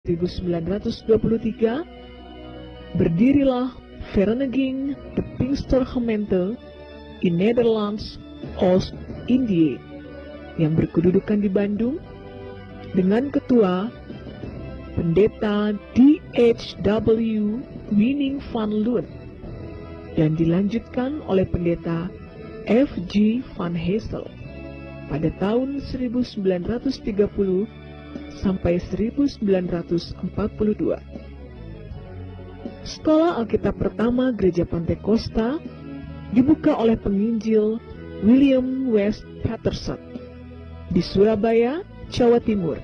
1923, berdirilah Vereniging de Pinkstergemeente in Nederlands Oost-Indië yang berkedudukan di Bandung dengan ketua Pendeta D.H.W. Winning van Loon dan dilanjutkan oleh Pendeta F.G. van Hessel pada tahun 1930 sampai 1942. Sekolah Alkitab pertama Gereja Pantekosta dibuka oleh penginjil William West Patterson di Surabaya, Jawa Timur,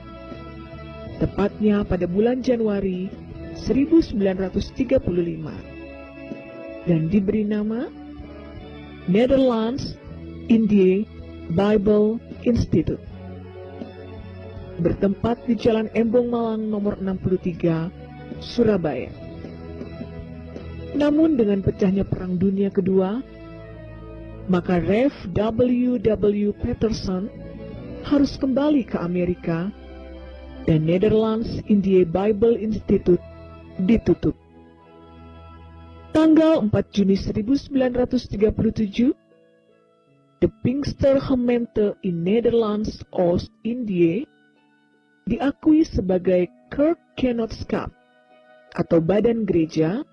tepatnya pada bulan Januari 1935, dan diberi nama Nederlands Indië Bible Institute, bertempat di Jalan Embong Malang nomor 63, Surabaya. Namun dengan pecahnya Perang Dunia Kedua, maka Rev. W. Patterson harus kembali ke Amerika dan Nederlands Indië Bible Institute ditutup. Tanggal 4 Juni 1937, de Pinkstergemeente in Nederlands Oost-Indië diakui sebagai Kerkgenootschap atau badan gereja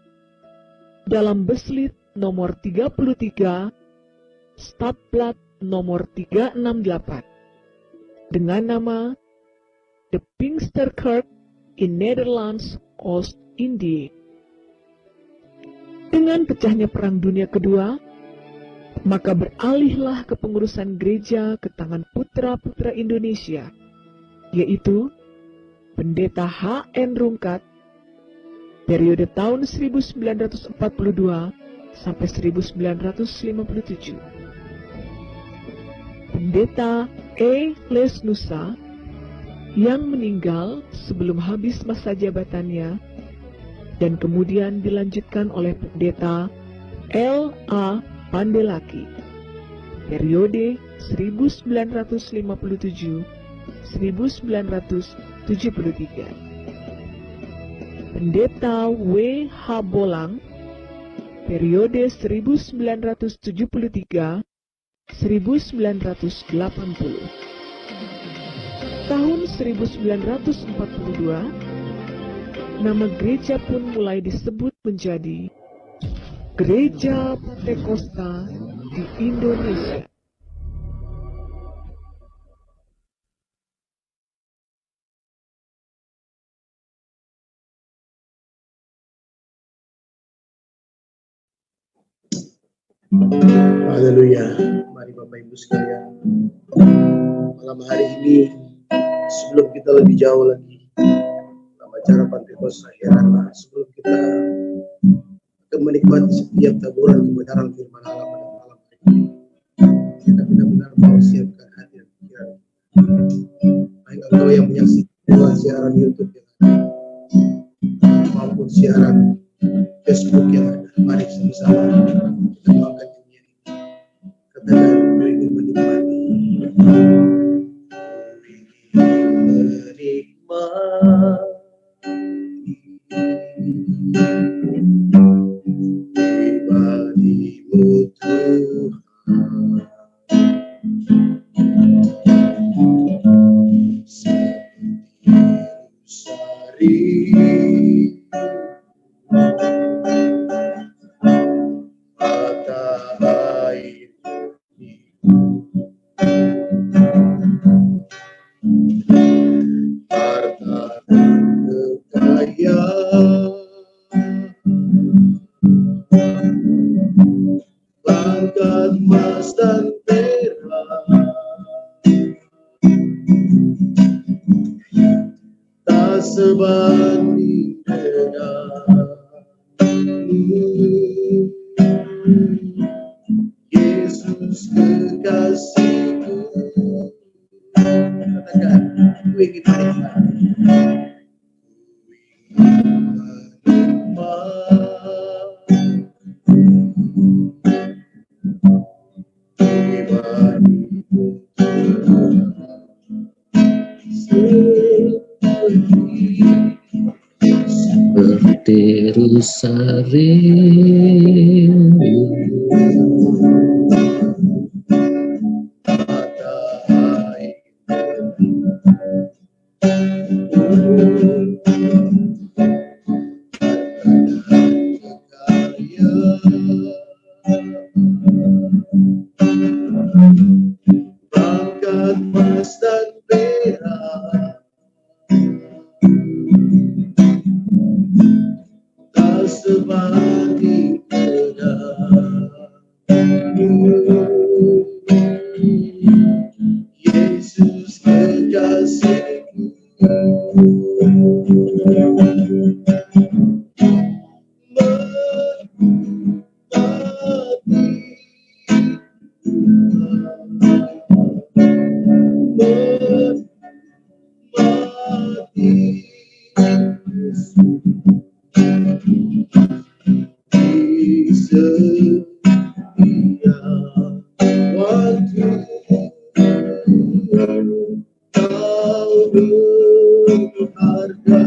dalam Beslit nomor 33 Stadblad nomor 368 dengan nama De Pinksterkerk in Nederlands Oost-Indië. Dengan pecahnya Perang Dunia Kedua, maka beralihlah kepengurusan gereja ke tangan putra-putra Indonesia, yaitu Pendeta H.N. Rungkat, periode tahun 1942 sampai 1957. Pendeta E. Lesnusa yang meninggal sebelum habis masa jabatannya dan kemudian dilanjutkan oleh Pendeta L.A. Pandelaki, periode 1957-1973. Pendeta W.H. Bolang, periode 1973-1980. Tahun 1942, nama gereja pun mulai disebut menjadi Gereja Pantekosta di Indonesia. Haleluya. Mari Bapak Ibu sekalian, malam hari ini sebelum kita lebih jauh lagi dalam acara Pantekosta Herana, sebelum kita akan menikmati setiap taburan kebenaran firman Allah pada malam hari ini, kita benar-benar mau siapkan hati dan pikiran. Baik engkau yang menyaksikan lewat siaran YouTube yang ada maupun siaran Facebook yang ada, mari sama-sama kita mengangkat nyanyian ini. Katakan, ku ingin menikmati, pribadimu Tuhan, seperti mata air harta kekayaan, langkat emas dan perak, tak sebanding denganmu, Yesus kekasihku. Katakan, ku ingin menikmati, pribadimu Tuhan, seperti rindu pada pangkat emas dan perak tak sebanding Yesus kekasihku, waktu kau berharga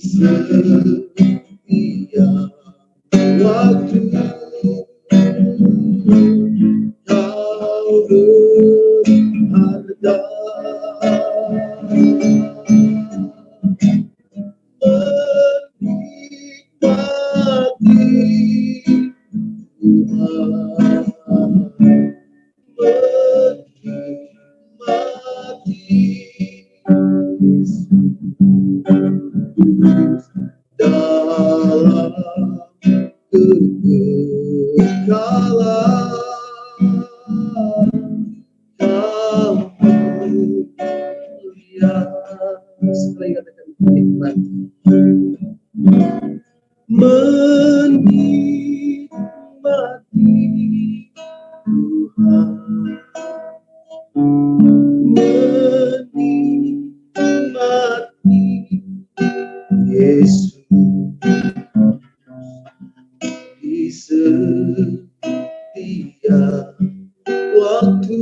setia waktu kau berharga dalam kegagalan kau mulia. Sekali katakan nikmat, menikmati Tuhan, menikmati Yesus di setiap waktu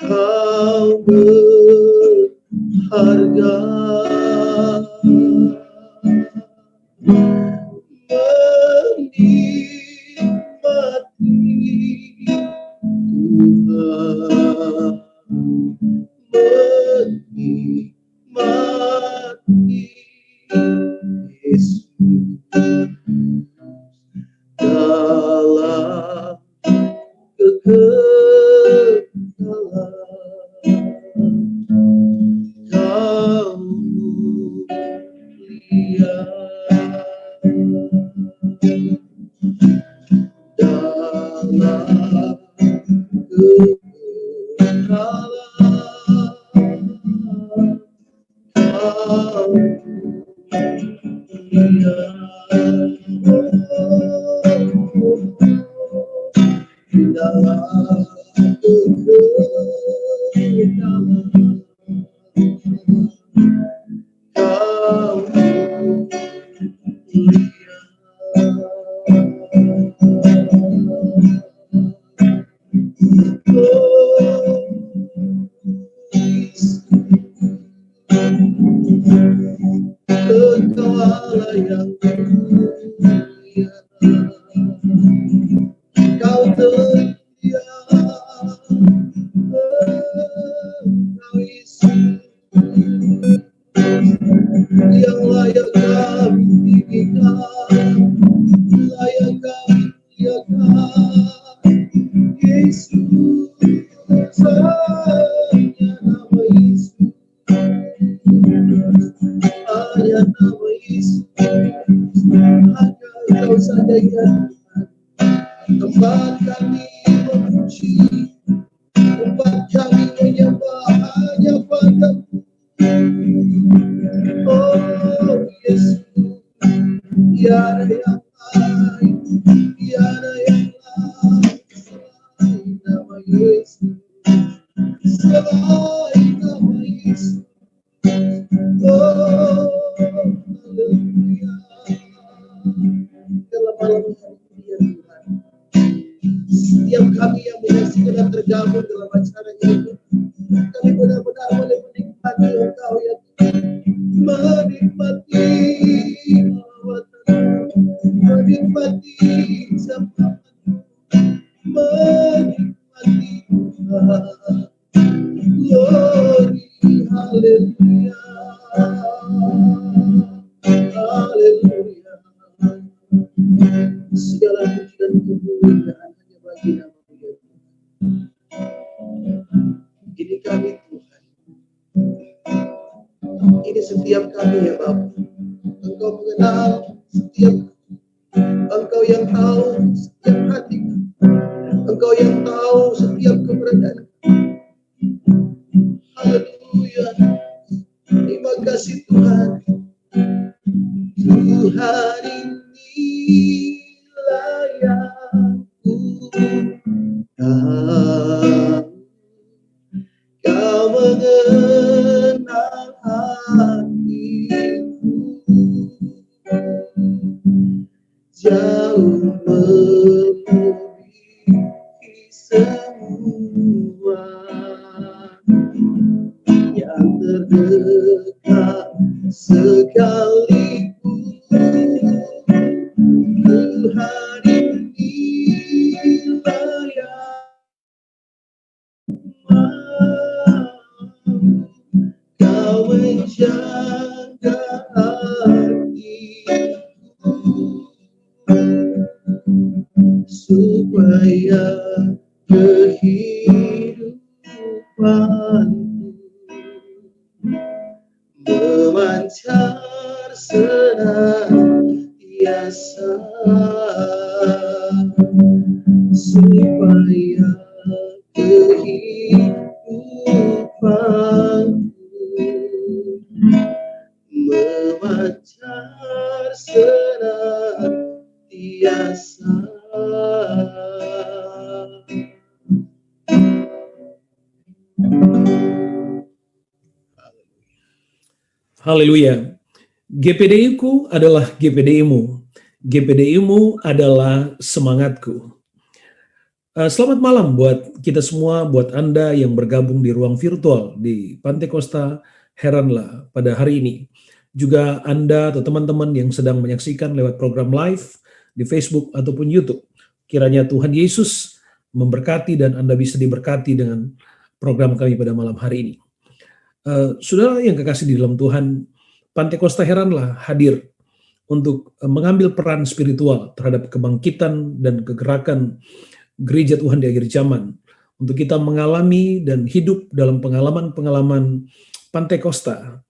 kau berharga, menikmati Tuhan, menikmati Yesus dalam kegagalan kau mulia, dalam kegagalan kau mulia. Dalam kegagalan kau mulia. Engkau Allah yang mulia, Kau setia, Kau Yesus yang layak kami tinggikan, layak kami muliakan, Yesus. Tempat kami memuji, tempat kami menyembah hanya padamu. Oh Yesus, tiada yang lain, tiada yang lain selain nama Yesus, selain nama Yesus. Oh, haleluya. Dalam malam hari ini ya Tuhan, setiap kami yang menyaksikan dan tergabung dalam acara ini, kami benar-benar boleh menikmati Engkau ya Tuhan, menikmati lawatan-Mu, menikmati sapaan-Mu, menikmati Tuhan. Glory, haleluya, haleluya. Segala puji dan kemuliaan hanya bagi nama-Mu ya Tuhan. Ini kami Tuhan, ini setiap kami ya Bapa. Engkau mengenal setiap kami, Engkau yang tahu setiap hati kami, Engkau yang tahu setiap keberadaan kami. Haleluya. Terima kasih Tuhan. Tuhan ini layakku Kau mengenal hatiku, jauh melebihi semua yang terdekat sekalipun. Tuhan ini layak Kau menjaga hatiku supaya kehidupanku memancar senantiasa, supaya kehidupanku memancar senantiasa. Haleluya. GPDI-ku adalah GPDI-mu. GPDI-mu adalah semangatku. Selamat malam buat kita semua, buat Anda yang bergabung di ruang virtual di Pantai Costa Heranlah pada hari ini. Juga Anda atau teman-teman yang sedang menyaksikan lewat program live di Facebook ataupun YouTube. Kiranya Tuhan Yesus memberkati dan Anda bisa diberkati dengan program kami pada malam hari ini. Saudara yang kekasih di dalam Tuhan, Pantai Costa Heranlah hadir untuk mengambil peran spiritual terhadap kebangkitan dan kegerakan gereja Tuhan di akhir zaman, untuk kita mengalami dan hidup dalam pengalaman-pengalaman Pantai Costa.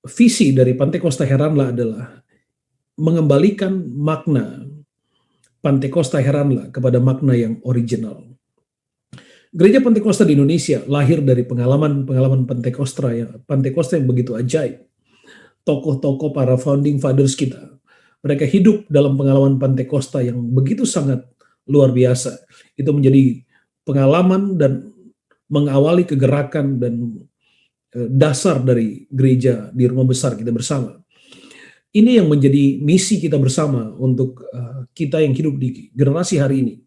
Visi dari Pantai Costa Heranlah adalah mengembalikan makna Pantai Costa Heranlah kepada makna yang original. Gereja Pantai Costa di Indonesia lahir dari pengalaman-pengalaman Pantai Costa yang begitu ajaib. Tokoh-tokoh para founding fathers kita, mereka hidup dalam pengalaman Pantai Costa yang begitu sangat luar biasa. Itu menjadi pengalaman dan mengawali kegerakan dan dasar dari gereja di rumah besar kita bersama. Ini yang menjadi misi kita bersama untuk kita yang hidup di generasi hari ini,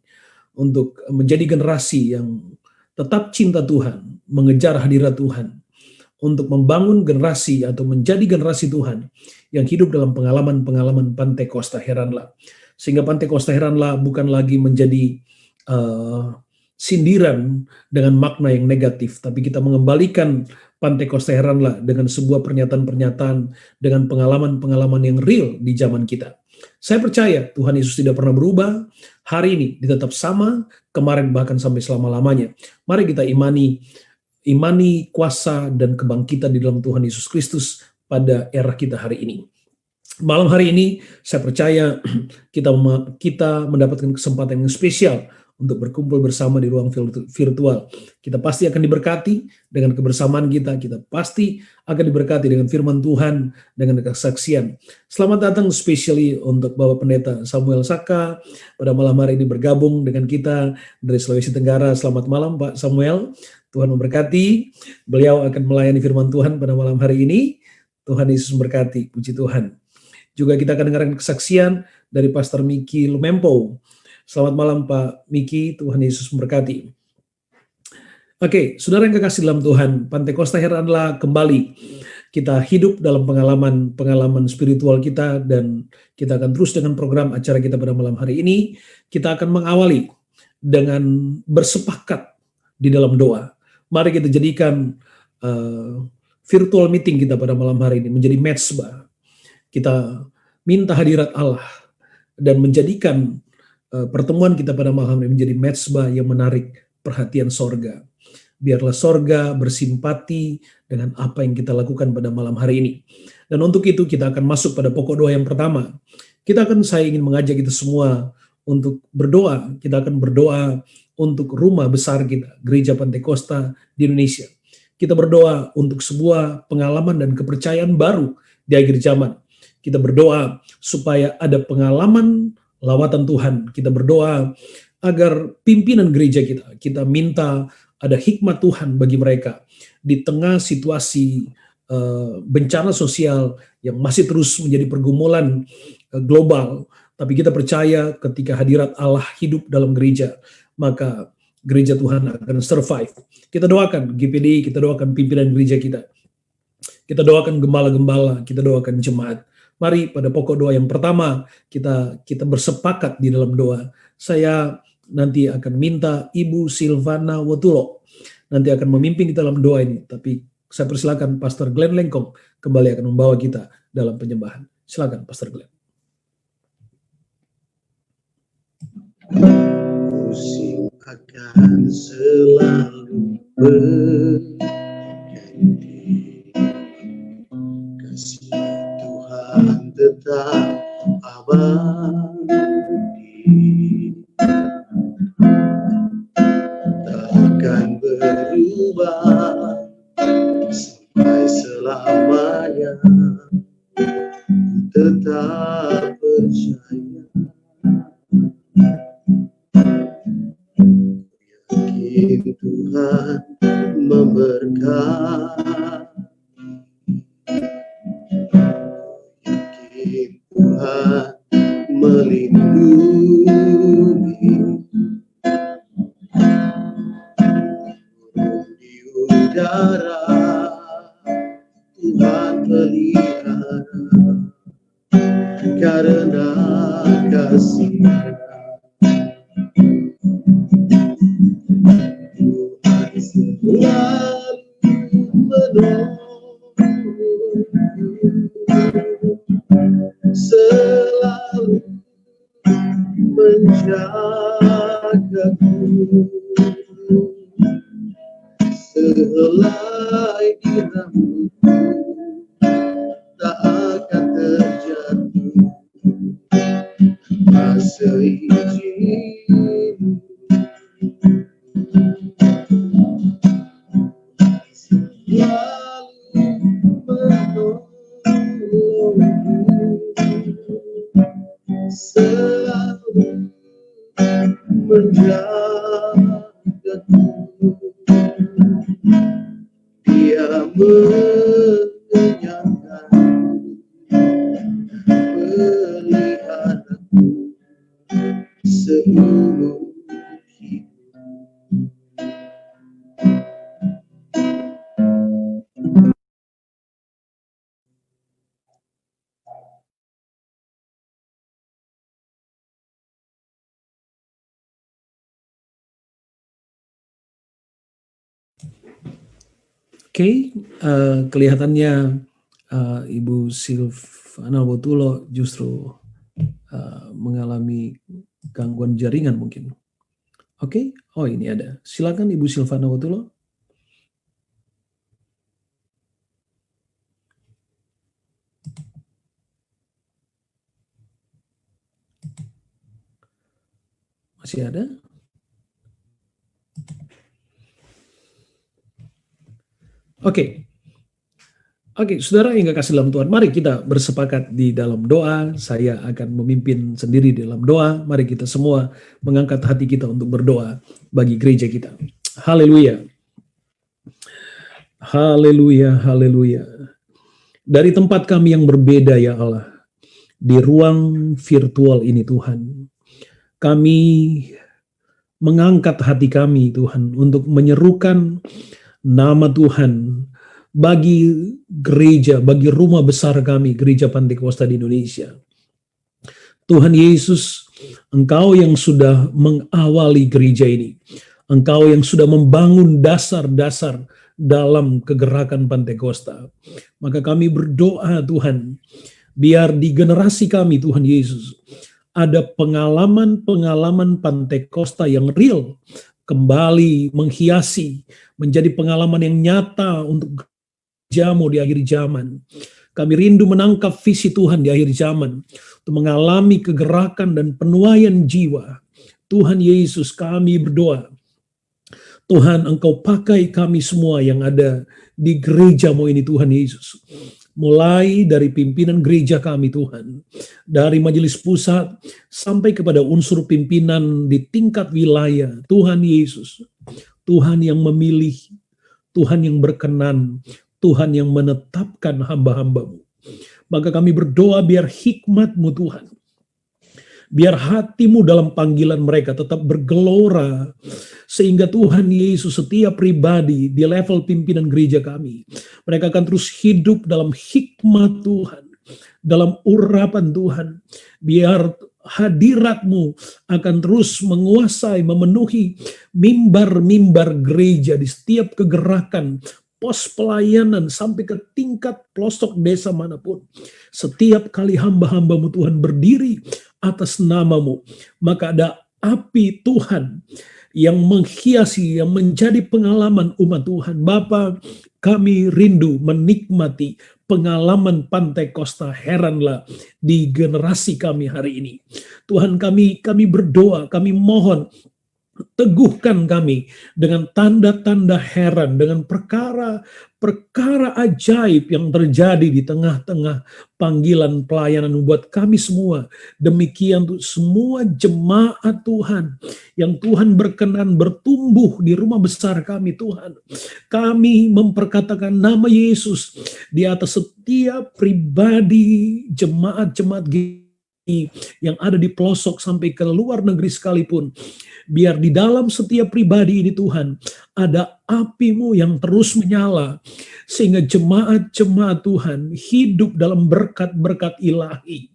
untuk menjadi generasi yang tetap cinta Tuhan, mengejar hadirat Tuhan, untuk membangun generasi atau menjadi generasi Tuhan yang hidup dalam pengalaman-pengalaman Pantai Costa Heranlah. Sehingga Pantai Costa Heranlah bukan lagi menjadi sindiran dengan makna yang negatif, tapi kita mengembalikan Pantai Costa Heranlah dengan sebuah pernyataan-pernyataan dengan pengalaman-pengalaman yang real di zaman kita. Saya percaya Tuhan Yesus tidak pernah berubah, hari ini dia tetap sama, kemarin bahkan sampai selama-lamanya. Mari kita imani kuasa dan kebangkitan di dalam Tuhan Yesus Kristus pada era kita hari ini. Malam hari ini saya percaya kita mendapatkan kesempatan yang spesial untuk berkumpul bersama di ruang virtual. Kita pasti akan diberkati dengan kebersamaan kita. Kita pasti akan diberkati dengan firman Tuhan, dengan kesaksian. Selamat datang especially untuk Bapak Pendeta Samuel Saka pada malam hari ini bergabung dengan kita dari Sulawesi Tenggara. Selamat malam Pak Samuel. Tuhan memberkati. Beliau akan melayani firman Tuhan pada malam hari ini. Tuhan Yesus memberkati. Puji Tuhan. Juga kita akan dengarkan kesaksian dari Pastor Miki Lumempo. Selamat malam Pak Miki, Tuhan Yesus memberkati. Oke, saudara yang kekasih dalam Tuhan, Pantai Kosta Hera adalah kembali kita hidup dalam pengalaman spiritual kita, dan kita akan terus dengan program acara kita pada malam hari ini. Kita akan mengawali dengan bersepakat di dalam doa. Mari kita jadikan virtual meeting kita pada malam hari ini menjadi mezbah. Kita minta hadirat Allah dan menjadikan pertemuan kita pada malam ini menjadi mezbah yang menarik perhatian sorga. Biarlah sorga bersimpati dengan apa yang kita lakukan pada malam hari ini. Dan untuk itu kita akan masuk pada pokok doa yang pertama. Saya ingin mengajak kita semua untuk berdoa. Kita akan berdoa untuk rumah besar kita, Gereja Pantai Kosta di Indonesia. Kita berdoa untuk sebuah pengalaman dan kepercayaan baru di akhir zaman. Kita berdoa supaya ada pengalaman lawatan Tuhan. Kita berdoa agar pimpinan gereja kita minta ada hikmat Tuhan bagi mereka di tengah situasi bencana sosial yang masih terus menjadi pergumulan global. Tapi kita percaya ketika hadirat Allah hidup dalam gereja, maka gereja Tuhan akan survive. Kita doakan GPD, kita doakan pimpinan gereja kita. Kita doakan gembala-gembala, kita doakan jemaat. Mari pada pokok doa yang pertama kita bersepakat di dalam doa. Saya nanti akan minta Ibu Silvana Wotulo nanti akan memimpin kita dalam doa ini. Tapi saya persilakan Pastor Glenn Lengkong kembali akan membawa kita dalam penyembahan. Silakan Pastor Glenn. Musim akan selalu berganti, kasih Tuhan tetap abadi, takkan berubah sampai selamanya. Tetap percaya, yakin Tuhan memberkati, yakin Tuhan melindungi, burung di udara Tuhan pelihara, karena kasih-Nya Tuhan selalu menolong, selalu menjagaku, sehelai di rambutku tak akan terjatuh tanpa seizin-Mu. Selalu menolongku, selalu menjagaku, Dia mengenyangkanku, peliharaku seumur hidup. Oke, kelihatannya Ibu Silvana Wotulo justru mengalami gangguan jaringan mungkin. Oke, oh ini ada. Silakan Ibu Silvana Wotulo. Masih ada? Oke. Oke, saudara yang kekasih dalam Tuhan, mari kita bersepakat di dalam doa. Saya akan memimpin sendiri dalam doa. Mari kita semua mengangkat hati kita untuk berdoa bagi gereja kita. Haleluya. Haleluya, haleluya. Dari tempat kami yang berbeda ya Allah, di ruang virtual ini Tuhan, kami mengangkat hati kami Tuhan untuk menyerukan nama Tuhan bagi gereja, bagi rumah besar kami, Gereja Pantekosta di Indonesia. Tuhan Yesus, Engkau yang sudah mengawali gereja ini, Engkau yang sudah membangun dasar-dasar dalam kegerakan Pantekosta. Maka kami berdoa Tuhan, biar di generasi kami Tuhan Yesus, ada pengalaman-pengalaman Pantekosta yang real, kembali menghiasi, menjadi pengalaman yang nyata untuk jamu di akhir zaman. Kami rindu menangkap visi Tuhan di akhir zaman untuk mengalami kegerakan dan penuaian jiwa. Tuhan Yesus, kami berdoa, Tuhan Engkau pakai kami semua yang ada di gereja-Mu ini Tuhan Yesus. Mulai dari pimpinan gereja kami Tuhan, dari majelis pusat sampai kepada unsur pimpinan di tingkat wilayah. Tuhan Yesus, Tuhan yang memilih, Tuhan yang berkenan, Tuhan yang menetapkan hamba-hamba-Mu. Maka kami berdoa biar hikmat-Mu Tuhan, biar hati-Mu dalam panggilan mereka tetap bergelora, sehingga Tuhan Yesus setiap pribadi di level pimpinan gereja kami, mereka akan terus hidup dalam hikmat Tuhan, dalam urapan Tuhan, biar hadirat-Mu akan terus menguasai, memenuhi mimbar-mimbar gereja di setiap kegerakan, pos pelayanan sampai ke tingkat pelosok desa manapun. Setiap kali hamba-hamba-Mu Tuhan berdiri atas nama-Mu, maka ada api Tuhan yang menghiasi, yang menjadi pengalaman umat Tuhan. Bapa, kami rindu menikmati pengalaman Pantekosta. Heranlah di generasi kami hari ini. Tuhan, kami berdoa, kami mohon, teguhkan kami dengan tanda-tanda heran, dengan perkara ajaib yang terjadi di tengah-tengah panggilan pelayanan buat kami semua. Demikian untuk semua jemaat Tuhan yang Tuhan berkenan bertumbuh di rumah besar kami Tuhan. Kami memperkatakan nama Yesus di atas setiap pribadi jemaat-jemaat yang ada di pelosok sampai ke luar negeri sekalipun. Biar di dalam setiap pribadi ini Tuhan, ada api-Mu yang terus menyala, sehingga jemaat-jemaat Tuhan hidup dalam berkat-berkat ilahi,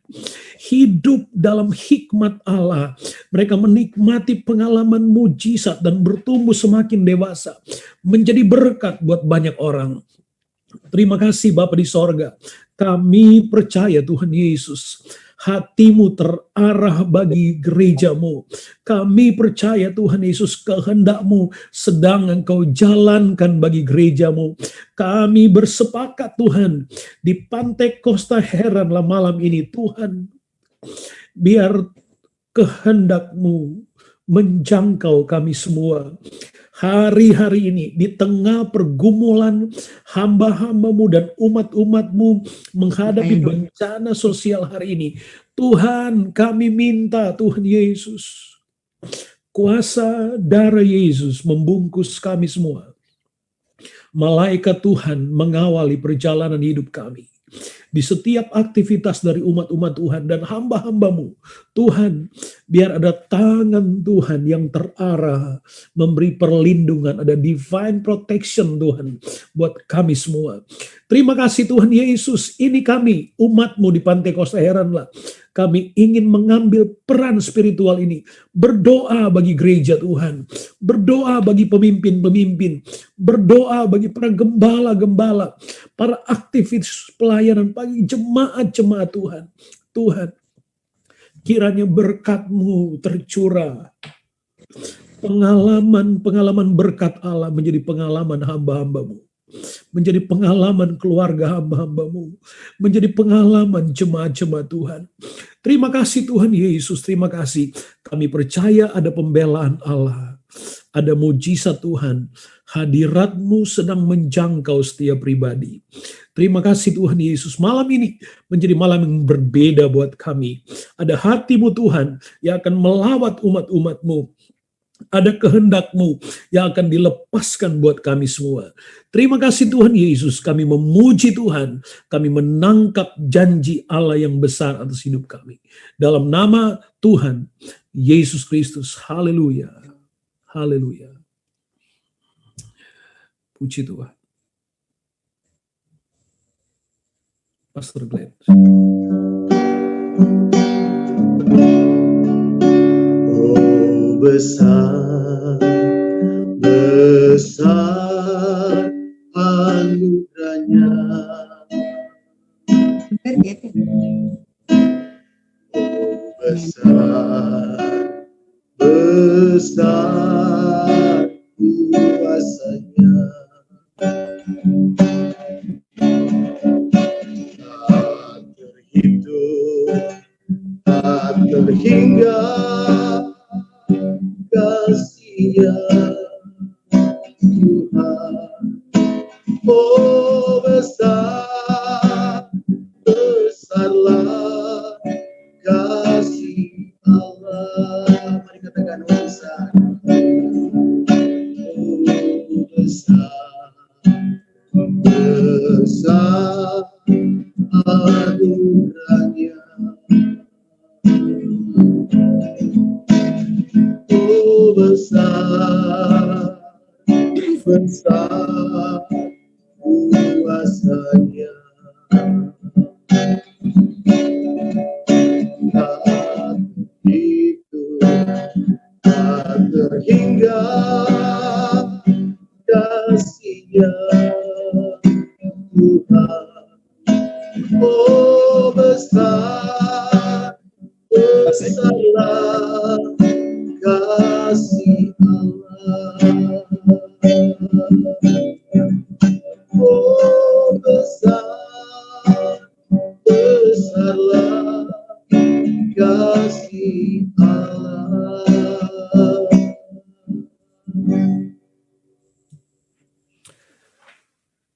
hidup dalam hikmat Allah. Mereka menikmati pengalaman mujizat dan bertumbuh semakin dewasa, menjadi berkat buat banyak orang. Terima kasih Bapa di sorga. Kami percaya Tuhan Yesus, hati-Mu terarah bagi gereja-Mu. Kami percaya Tuhan Yesus, kehendak-Mu sedang Engkau jalankan bagi gereja-Mu. Kami bersepakat Tuhan, di Pantekosta heranlah malam ini Tuhan, biar kehendak-Mu menjangkau kami semua. Hari-hari ini di tengah pergumulan hamba-hamba-Mu dan umat-umat-Mu menghadapi bencana sosial hari ini, Tuhan kami minta Tuhan Yesus, kuasa darah Yesus membungkus kami semua. Malaikat Tuhan mengawali perjalanan hidup kami di setiap aktivitas dari umat-umat Tuhan dan hamba-hamba-Mu. Tuhan, biar ada tangan Tuhan yang terarah, memberi perlindungan, ada divine protection Tuhan buat kami semua. Terima kasih Tuhan Yesus, ini kami, umat-Mu di Pantekosta heranlah. Kami ingin mengambil peran spiritual ini, berdoa bagi gereja Tuhan, berdoa bagi pemimpin-pemimpin, berdoa bagi para gembala-gembala, para aktivis pelayanan, bagi jemaat-jemaat Tuhan. Tuhan, kiranya berkat-Mu tercurah. Pengalaman-pengalaman berkat Allah menjadi pengalaman hamba-hamba-Mu, menjadi pengalaman keluarga hamba-hamba-Mu, menjadi pengalaman jemaat-jemaat Tuhan. Terima kasih Tuhan Yesus, terima kasih. Kami percaya ada pembelaan Allah, ada mujizat Tuhan. Hadirat-Mu sedang menjangkau setiap pribadi. Terima kasih Tuhan Yesus, malam ini menjadi malam yang berbeda buat kami. Ada hati-Mu Tuhan yang akan melawat umat-umat-Mu. Ada kehendak-Mu yang akan dilepaskan buat kami semua. Terima kasih Tuhan Yesus, kami memuji Tuhan, kami menangkap janji Allah yang besar atas hidup kami. Dalam nama Tuhan Yesus Kristus, haleluya, haleluya. Puji Tuhan. Pastor Glenn. Besar, besar anugerahnya. Besar, besar kuasanya. Tak terhitung, tak terhingga kasih-Nya Tuhan. Oh besar, besarlah kasih Allah. Mari katakan oh besar, oh besar, besar anugerahnya. Oh besar, besar kuasanya. Tak terhitung, tak terhingga kasih-Nya Tuhan. Oh besar, besarlah kasih Allah. Oh besar, besarlah kasih Allah.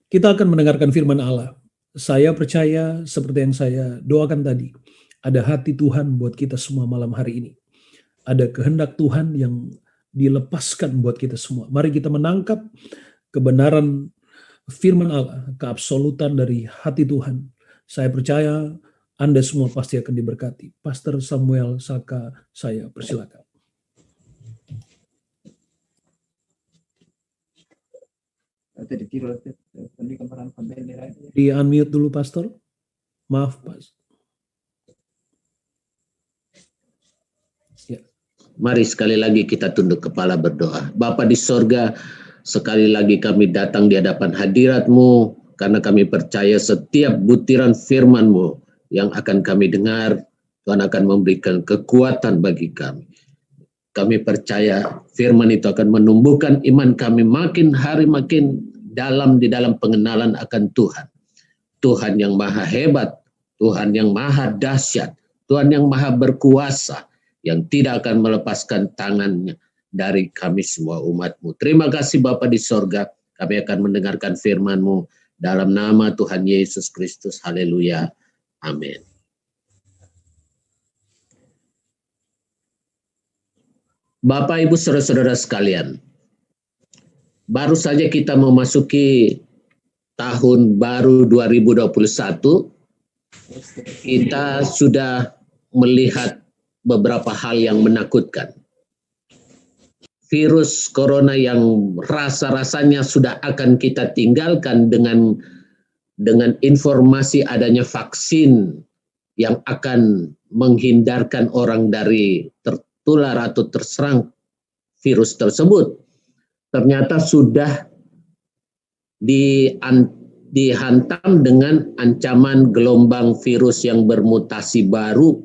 Kita akan mendengarkan firman Allah. Saya percaya seperti yang saya doakan tadi, ada hati Tuhan buat kita semua malam hari ini. Ada kehendak Tuhan yang dilepaskan buat kita semua. Mari kita menangkap kebenaran firman Allah, keabsolutan dari hati Tuhan. Saya percaya Anda semua pasti akan diberkati. Pastor Samuel Saka, saya persilakan. Di unmute dulu Pastor. Maaf Pas. Ya. Mari sekali lagi kita tunduk kepala berdoa. Bapa di sorga, sekali lagi kami datang di hadapan hadirat-Mu karena kami percaya setiap butiran firman-Mu yang akan kami dengar, Tuhan akan memberikan kekuatan bagi kami. Kami percaya firman itu akan menumbuhkan iman kami makin hari makin dalam di dalam pengenalan akan Tuhan. Tuhan yang maha hebat, Tuhan yang maha dahsyat, Tuhan yang maha berkuasa, yang tidak akan melepaskan tangannya dari kami semua umat-Mu. Terima kasih Bapa di sorga, kami akan mendengarkan firman-Mu dalam nama Tuhan Yesus Kristus. Haleluya. Amin. Bapak, Ibu, saudara-saudara sekalian, baru saja kita memasuki tahun baru 2021, kita sudah melihat beberapa hal yang menakutkan. Virus corona yang rasa-rasanya sudah akan kita tinggalkan dengan informasi adanya vaksin yang akan menghindarkan orang dari tertular atau terserang virus tersebut. Ternyata sudah dihantam dengan ancaman gelombang virus yang bermutasi baru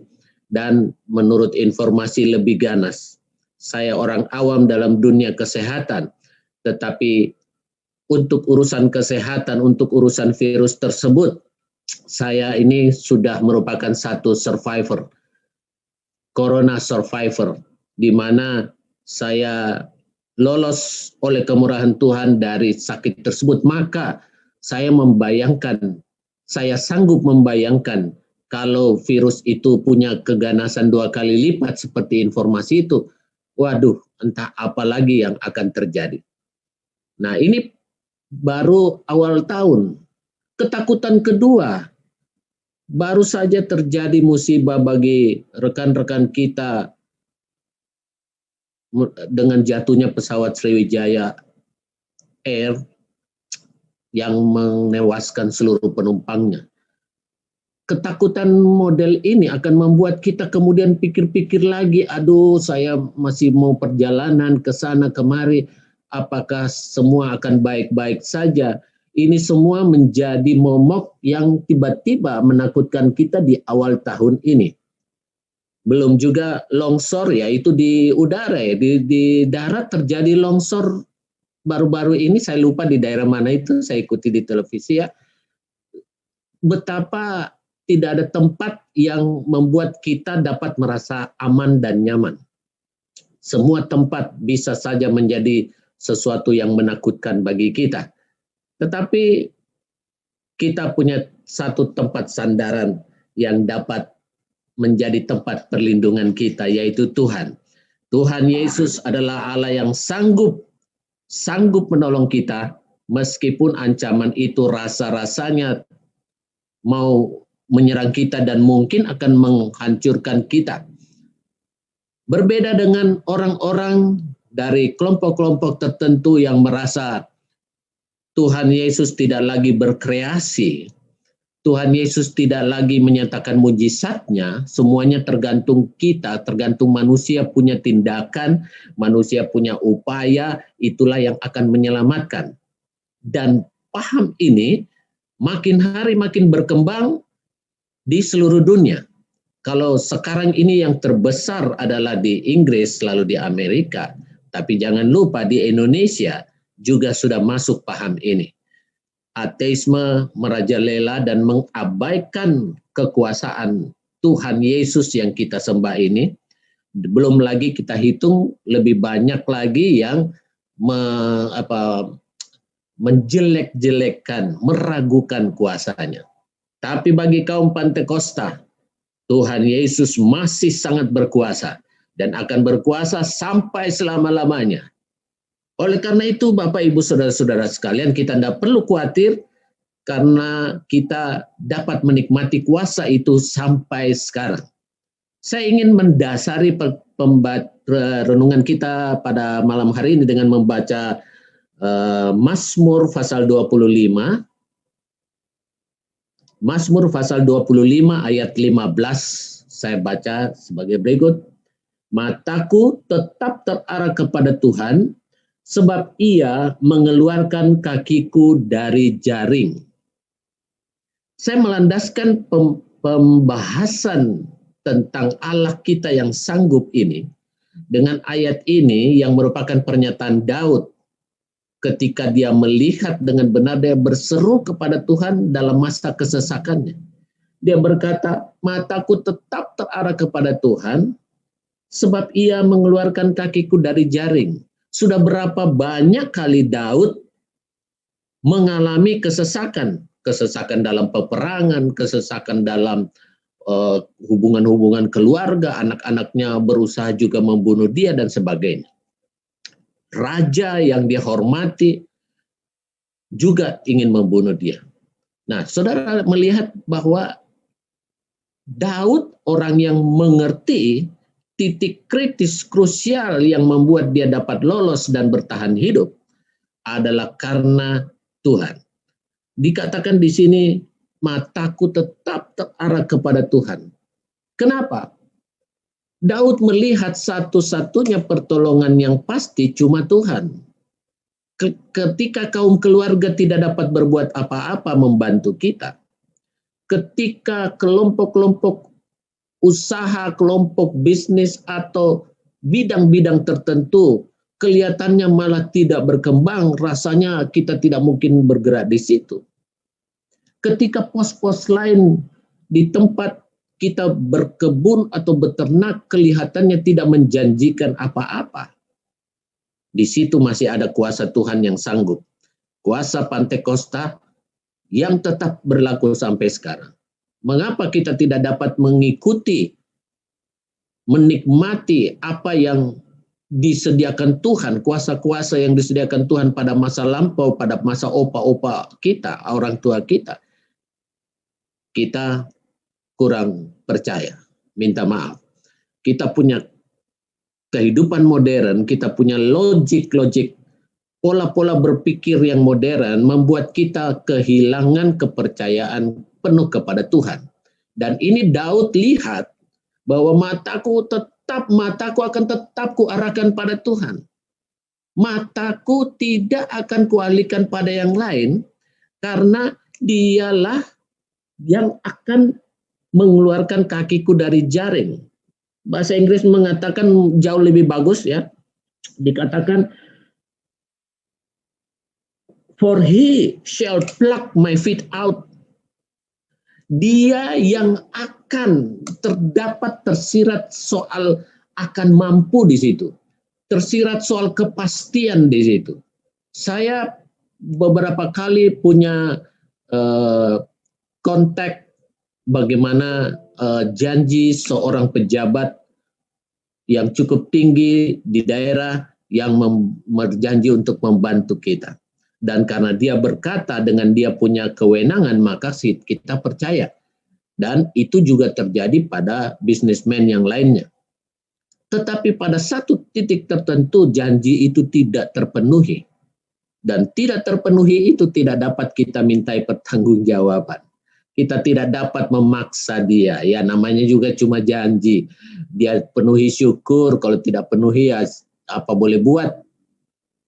dan menurut informasi lebih ganas. Saya orang awam dalam dunia kesehatan, tetapi untuk urusan kesehatan, untuk urusan virus tersebut, saya ini sudah merupakan satu survivor Corona Survivor, di mana saya lolos oleh kemurahan Tuhan dari sakit tersebut, maka saya sanggup membayangkan kalau virus itu punya keganasan 2 kali lipat seperti informasi itu, waduh, entah apa lagi yang akan terjadi. Nah, ini baru awal tahun. Ketakutan kedua, baru saja terjadi musibah bagi rekan-rekan kita dengan jatuhnya pesawat Sriwijaya Air yang menewaskan seluruh penumpangnya. Ketakutan model ini akan membuat kita kemudian pikir-pikir lagi, aduh saya masih mau perjalanan ke sana kemari, apakah semua akan baik-baik saja? Ini semua menjadi momok yang tiba-tiba menakutkan kita di awal tahun ini. Belum juga longsor, ya itu di udara ya, di darat terjadi longsor baru-baru ini, saya lupa di daerah mana itu, saya ikuti di televisi ya. Betapa tidak ada tempat yang membuat kita dapat merasa aman dan nyaman. Semua tempat bisa saja menjadi sesuatu yang menakutkan bagi kita. Tetapi kita punya satu tempat sandaran yang dapat menjadi tempat perlindungan kita, yaitu Tuhan. Tuhan Yesus adalah Allah yang sanggup menolong kita, meskipun ancaman itu rasa-rasanya mau menyerang kita dan mungkin akan menghancurkan kita. Berbeda dengan orang-orang dari kelompok-kelompok tertentu yang merasa Tuhan Yesus tidak lagi berkreasi, Tuhan Yesus tidak lagi menyatakan mujizatnya, semuanya tergantung kita, tergantung manusia punya tindakan, manusia punya upaya, itulah yang akan menyelamatkan. Dan paham ini makin hari makin berkembang di seluruh dunia. Kalau sekarang ini yang terbesar adalah di Inggris, lalu di Amerika, tapi jangan lupa di Indonesia juga sudah masuk paham ini. Ateisme merajalela dan mengabaikan kekuasaan Tuhan Yesus yang kita sembah ini. Belum lagi kita hitung lebih banyak lagi yang menjelek-jelekkan, meragukan kuasanya. Tapi bagi kaum Pantekosta, Tuhan Yesus masih sangat berkuasa dan akan berkuasa sampai selama-lamanya. Oleh karena itu, Bapak, Ibu, Saudara-saudara sekalian, kita tidak perlu khawatir karena kita dapat menikmati kuasa itu sampai sekarang. Saya ingin mendasari renungan kita pada malam hari ini dengan membaca Mazmur pasal 25. Mazmur pasal 25 ayat 15, saya baca sebagai berikut. Mataku tetap terarah kepada Tuhan, sebab Ia mengeluarkan kakiku dari jaring. Saya melandaskan pembahasan tentang Allah kita yang sanggup ini dengan ayat ini yang merupakan pernyataan Daud ketika dia melihat dengan benar, dia berseru kepada Tuhan dalam masa kesesakannya. Dia berkata, mataku tetap terarah kepada Tuhan, sebab Ia mengeluarkan kakiku dari jaring. Sudah berapa banyak kali Daud mengalami kesesakan. Kesesakan dalam peperangan, kesesakan dalam hubungan-hubungan keluarga, anak-anaknya berusaha juga membunuh dia dan sebagainya. Raja yang dia hormati juga ingin membunuh dia. Nah, saudara melihat bahwa Daud orang yang mengerti titik kritis krusial yang membuat dia dapat lolos dan bertahan hidup adalah karena Tuhan. Dikatakan di sini, mataku tetap terarah kepada Tuhan. Kenapa? Daud melihat satu-satunya pertolongan yang pasti cuma Tuhan. Ketika kaum keluarga tidak dapat berbuat apa-apa membantu kita, ketika kelompok-kelompok usaha, kelompok bisnis atau bidang-bidang tertentu kelihatannya malah tidak berkembang, rasanya kita tidak mungkin bergerak di situ. Ketika pos-pos lain di tempat kita berkebun atau beternak kelihatannya tidak menjanjikan apa-apa. Di situ masih ada kuasa Tuhan yang sanggup. Kuasa Pantekosta yang tetap berlaku sampai sekarang. Mengapa kita tidak dapat mengikuti, menikmati apa yang disediakan Tuhan, kuasa-kuasa yang disediakan Tuhan pada masa lampau, pada masa opa-opa kita, orang tua kita? Kita kurang percaya, minta maaf. Kita punya kehidupan modern, kita punya logik-logik, pola-pola berpikir yang modern membuat kita kehilangan kepercayaan penuh kepada Tuhan. Dan ini Daud lihat bahwa mataku akan tetap kuarahkan pada Tuhan. Mataku tidak akan kualihkan pada yang lain, karena dialah yang akan mengeluarkan kakiku dari jaring. Bahasa Inggris mengatakan jauh lebih bagus ya. Dikatakan, for he shall pluck my feet out. Dia yang akan tersirat soal akan mampu di situ. Tersirat soal kepastian di situ. Saya beberapa kali punya kontak bagaimana janji seorang pejabat yang cukup tinggi di daerah yang berjanji untuk membantu kita. Dan karena dia berkata dengan dia punya kewenangan, maka kita percaya. Dan itu juga terjadi pada bisnismen yang lainnya. Tetapi pada satu titik tertentu janji itu tidak terpenuhi. Dan tidak terpenuhi itu tidak dapat kita mintai pertanggungjawaban. Kita tidak dapat memaksa dia. Ya, namanya juga cuma janji. Dia penuhi syukur, kalau tidak penuhi ya apa boleh buat.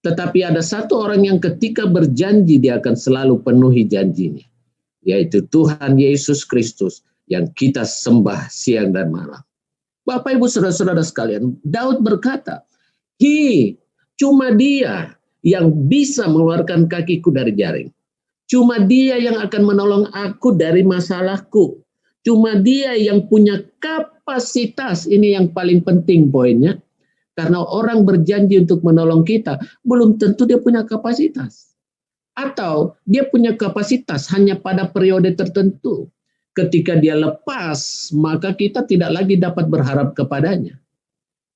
Tetapi ada satu orang yang ketika berjanji dia akan selalu penuhi janjinya, yaitu Tuhan Yesus Kristus yang kita sembah siang dan malam. Bapak Ibu Saudara-saudara sekalian, Daud berkata, cuma dia yang bisa mengeluarkan kakiku dari jaring. Cuma dia yang akan menolong aku dari masalahku. Cuma dia yang punya kapasitas, ini yang paling penting poinnya. Karena orang berjanji untuk menolong kita, belum tentu dia punya kapasitas. Atau dia punya kapasitas hanya pada periode tertentu. Ketika dia lepas, maka kita tidak lagi dapat berharap kepadanya.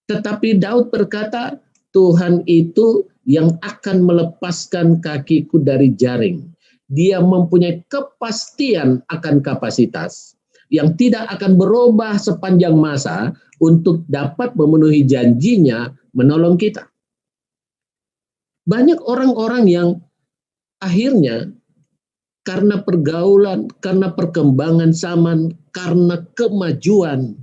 Tetapi Daud berkata, Tuhan itu yang akan melepaskan kakiku dari jaring. Dia mempunyai kepastian akan kapasitas yang tidak akan berubah sepanjang masa untuk dapat memenuhi janjinya menolong kita. Banyak orang-orang yang akhirnya karena pergaulan, karena perkembangan zaman, karena kemajuan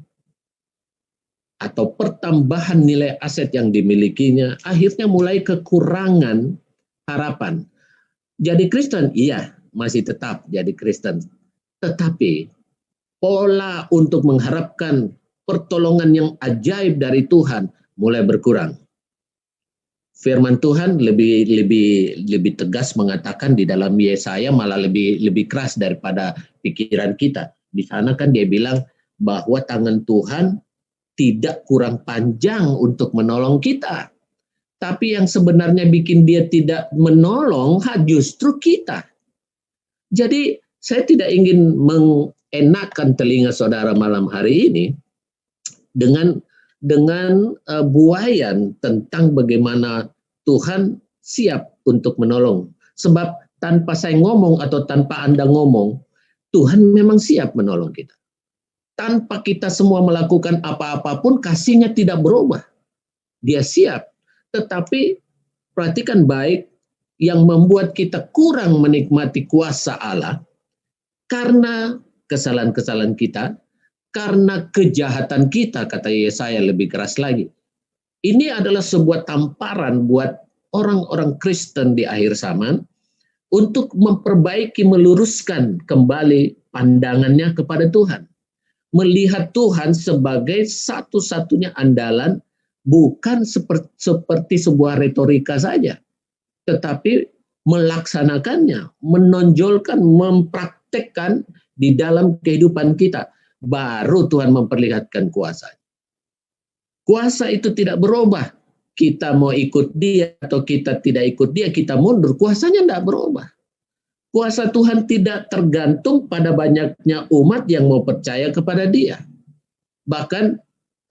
atau pertambahan nilai aset yang dimilikinya, akhirnya mulai kekurangan harapan. Jadi Kristen, iya, masih tetap jadi Kristen. Tetapi pola untuk mengharapkan pertolongan yang ajaib dari Tuhan mulai berkurang. Firman Tuhan lebih tegas mengatakan di dalam Yesaya, malah lebih keras daripada pikiran kita. Di sana kan dia bilang bahwa tangan Tuhan tidak kurang panjang untuk menolong kita. Tapi yang sebenarnya bikin dia tidak menolong justru kita. Jadi saya tidak ingin mengenakkan telinga saudara malam hari ini dengan buayan tentang bagaimana Tuhan siap untuk menolong. Sebab tanpa saya ngomong atau tanpa Anda ngomong, Tuhan memang siap menolong kita. Tanpa kita semua melakukan apa-apa pun, kasihnya tidak berubah. Dia siap. Tetapi perhatikan baik, yang membuat kita kurang menikmati kuasa Allah karena kesalahan-kesalahan kita, karena kejahatan kita, kata Yesaya lebih keras lagi. Ini adalah sebuah tamparan buat orang-orang Kristen di akhir zaman untuk memperbaiki, meluruskan kembali pandangannya kepada Tuhan. Melihat Tuhan sebagai satu-satunya andalan, bukan seperti sebuah retorika saja, tetapi melaksanakannya, menonjolkan, mempraktekkan di dalam kehidupan kita. baru Tuhan memperlihatkan kuasa. Kuasa itu tidak berubah. Kita mau ikut dia atau kita tidak ikut dia, kita mundur, kuasanya tidak berubah. Kuasa Tuhan tidak tergantung pada banyaknya umat yang mau percaya kepada dia. Bahkan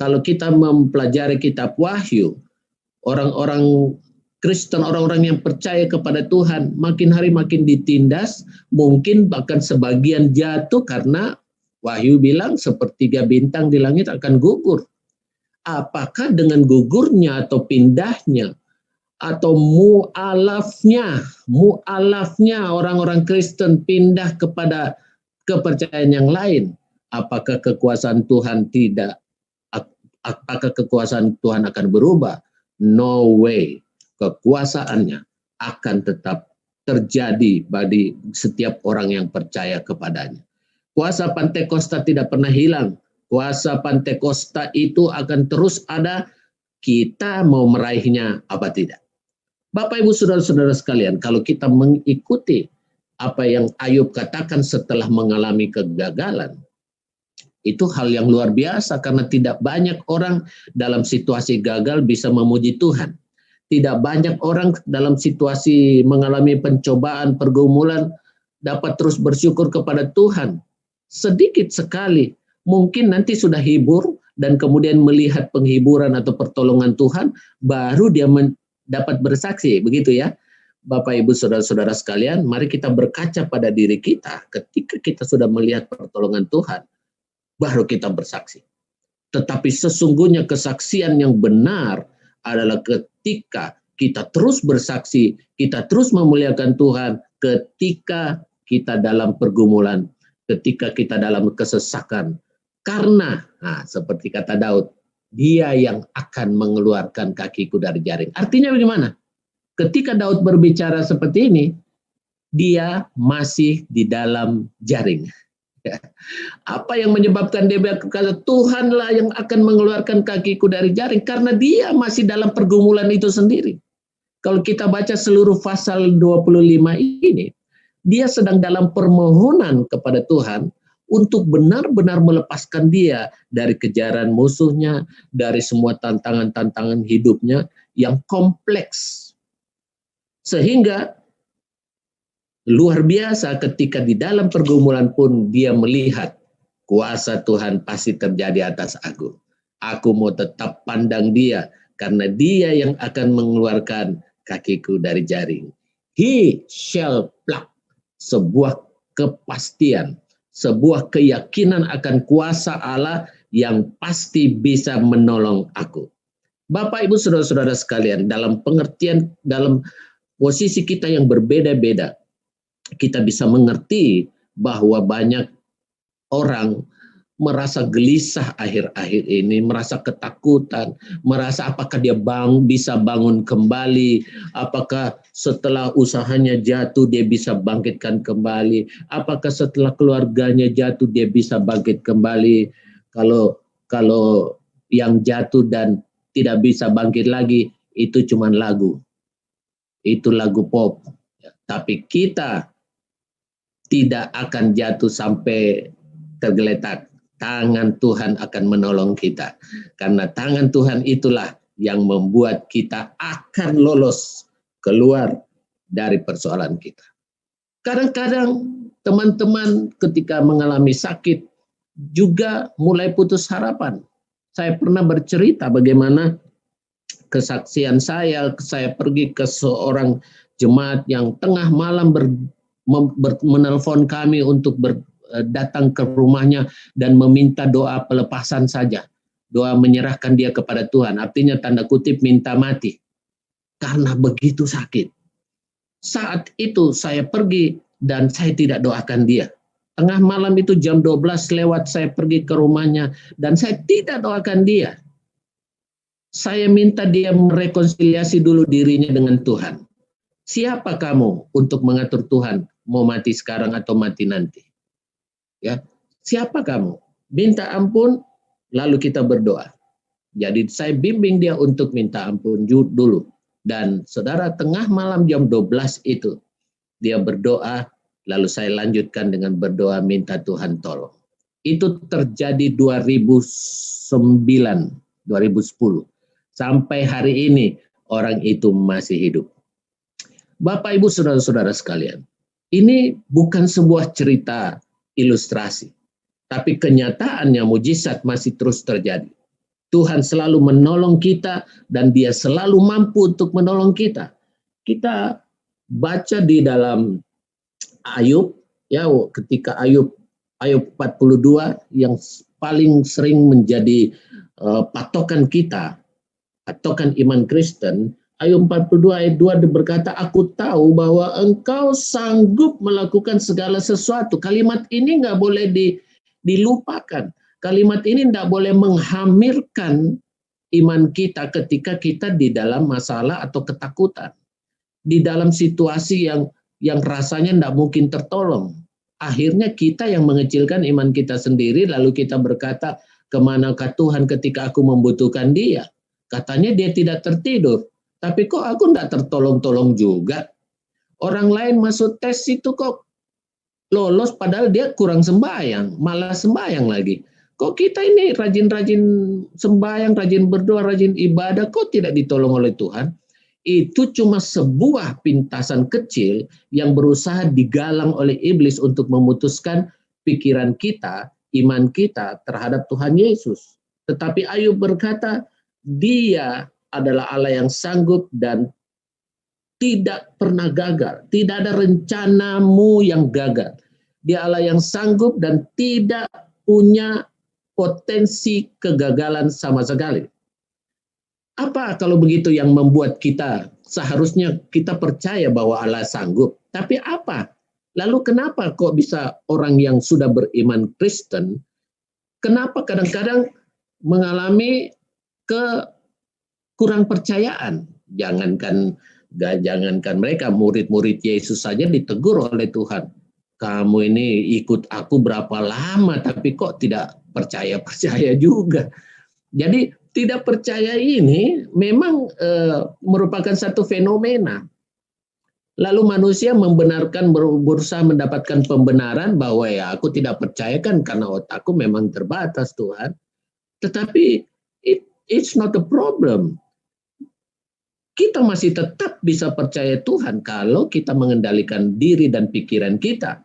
kalau kita mempelajari kitab Wahyu, orang-orang Kristen, orang-orang yang percaya kepada Tuhan, makin hari makin ditindas, mungkin bahkan sebagian jatuh karena Wahyu bilang sepertiga bintang di langit akan gugur. Apakah dengan gugurnya atau pindahnya atau mu'alafnya orang-orang Kristen pindah kepada kepercayaan yang lain, apakah kekuasaan Tuhan akan berubah? No way. Kekuasaannya akan tetap terjadi bagi setiap orang yang percaya kepadanya. Kuasa Pantekosta tidak pernah hilang. Kuasa Pantekosta itu akan terus ada, kita mau meraihnya apa tidak. Bapak, Ibu, Saudara-saudara sekalian, kalau kita mengikuti apa yang Ayub katakan setelah mengalami kegagalan, itu hal yang luar biasa karena tidak banyak orang dalam situasi gagal bisa memuji Tuhan. Tidak banyak orang dalam situasi mengalami pencobaan, pergumulan, dapat terus bersyukur kepada Tuhan. Sedikit sekali. Mungkin nanti sudah hibur dan kemudian melihat penghiburan atau pertolongan Tuhan, baru dia dapat bersaksi, begitu ya. Bapak, Ibu, Saudara-saudara sekalian, mari kita berkaca pada diri kita. Ketika kita sudah melihat pertolongan Tuhan, baru kita bersaksi. Tetapi sesungguhnya kesaksian yang benar adalah ketika kita terus bersaksi, kita terus memuliakan Tuhan, ketika kita dalam pergumulan, ketika kita dalam kesesakan. Karena, seperti kata Daud, dia yang akan mengeluarkan kakiku dari jaring. Artinya bagaimana? Ketika Daud berbicara seperti ini, dia masih di dalam jaring. Apa yang menyebabkan dia berkata, Tuhanlah yang akan mengeluarkan kakiku dari jaring? Karena dia masih dalam pergumulan itu sendiri. Kalau kita baca seluruh pasal 25 ini, dia sedang dalam permohonan kepada Tuhan untuk benar-benar melepaskan dia dari kejaran musuhnya, dari semua tantangan-tantangan hidupnya yang kompleks. Sehingga luar biasa ketika di dalam pergumulan pun dia melihat kuasa Tuhan pasti terjadi atas aku. Aku mau tetap pandang dia karena dia yang akan mengeluarkan kakiku dari jaring. He shall pluck. Sebuah kepastian, sebuah keyakinan akan kuasa Allah yang pasti bisa menolong aku. Bapak, Ibu, Saudara-saudara sekalian, dalam pengertian, dalam posisi kita yang berbeda-beda, kita bisa mengerti bahwa banyak orang merasa gelisah akhir-akhir ini, merasa ketakutan, merasa apakah dia bisa bangun kembali, apakah setelah usahanya jatuh dia bisa bangkitkan kembali, apakah setelah keluarganya jatuh dia bisa bangkit kembali. Kalau yang jatuh dan tidak bisa bangkit lagi, itu cuma lagu. Itu lagu pop. Tapi kita tidak akan jatuh sampai tergeletak. Tangan Tuhan akan menolong kita. Karena tangan Tuhan itulah yang membuat kita akan lolos keluar dari persoalan kita. Kadang-kadang teman-teman ketika mengalami sakit juga mulai putus harapan. Saya pernah bercerita bagaimana kesaksian saya pergi ke seorang jemaat yang tengah malam menelpon kami untuk datang ke rumahnya dan meminta doa pelepasan saja. Doa menyerahkan dia kepada Tuhan. Artinya tanda kutip minta mati. Karena begitu sakit. Saat itu saya pergi dan saya tidak doakan dia. Tengah malam itu jam 12 lewat saya pergi ke rumahnya dan saya tidak doakan dia. Saya minta dia merekonsiliasi dulu dirinya dengan Tuhan. Siapa kamu untuk mengatur Tuhan mau mati sekarang atau mati nanti? Ya, siapa kamu? Minta ampun, lalu kita berdoa. Jadi saya bimbing dia untuk minta ampun dulu. Dan saudara, tengah malam jam 12 itu, dia berdoa, lalu saya lanjutkan dengan berdoa minta Tuhan tolong. itu terjadi 2009, 2010. Sampai hari ini orang itu masih hidup. Bapak, Ibu, saudara-saudara sekalian, ini bukan sebuah cerita ilustrasi, tapi kenyataannya mujizat masih terus terjadi. Tuhan selalu menolong kita dan Dia selalu mampu untuk menolong kita. Kita baca di dalam Ayub, ya, ketika Ayub 42 yang paling sering menjadi patokan kita, patokan iman Kristen. Ayub 42 ayat 2 berkata, aku tahu bahwa engkau sanggup melakukan segala sesuatu. Kalimat ini nggak boleh dilupakan. Kalimat ini tidak boleh menghamirkan iman kita ketika kita di dalam masalah atau ketakutan. Di dalam situasi yang rasanya tidak mungkin tertolong. Akhirnya kita yang mengecilkan iman kita sendiri, lalu kita berkata, kemanakah Tuhan ketika aku membutuhkan Dia? Katanya Dia tidak tertidur. Tapi kok aku tidak tertolong-tolong juga? Orang lain masuk tes itu kok lolos padahal dia kurang sembahyang, malah sembahyang lagi. Kok kita ini rajin-rajin sembahyang, rajin berdoa, rajin ibadah, kok tidak ditolong oleh Tuhan? Itu cuma sebuah pintasan kecil yang berusaha digalang oleh iblis untuk memutuskan pikiran kita, iman kita terhadap Tuhan Yesus. Tetapi Ayub berkata, Dia adalah Allah yang sanggup dan tidak pernah gagal. Tidak ada rencanamu yang gagal. Dia Allah yang sanggup dan tidak punya potensi kegagalan sama sekali. Apa kalau begitu yang membuat kita seharusnya kita percaya bahwa Allah sanggup? Tapi apa? Lalu kenapa kok bisa orang yang sudah beriman Kristen, kenapa kadang-kadang mengalami kurang percayaan? Jangankan mereka, murid-murid Yesus saja ditegur oleh Tuhan. Kamu ini ikut aku berapa lama, tapi kok tidak percaya juga. Jadi tidak percaya ini memang merupakan satu fenomena. Lalu manusia membenarkan, berusaha mendapatkan pembenaran bahwa ya aku tidak percaya kan karena otakku memang terbatas Tuhan. Tetapi it's not a problem. Kita masih tetap bisa percaya Tuhan kalau kita mengendalikan diri dan pikiran kita.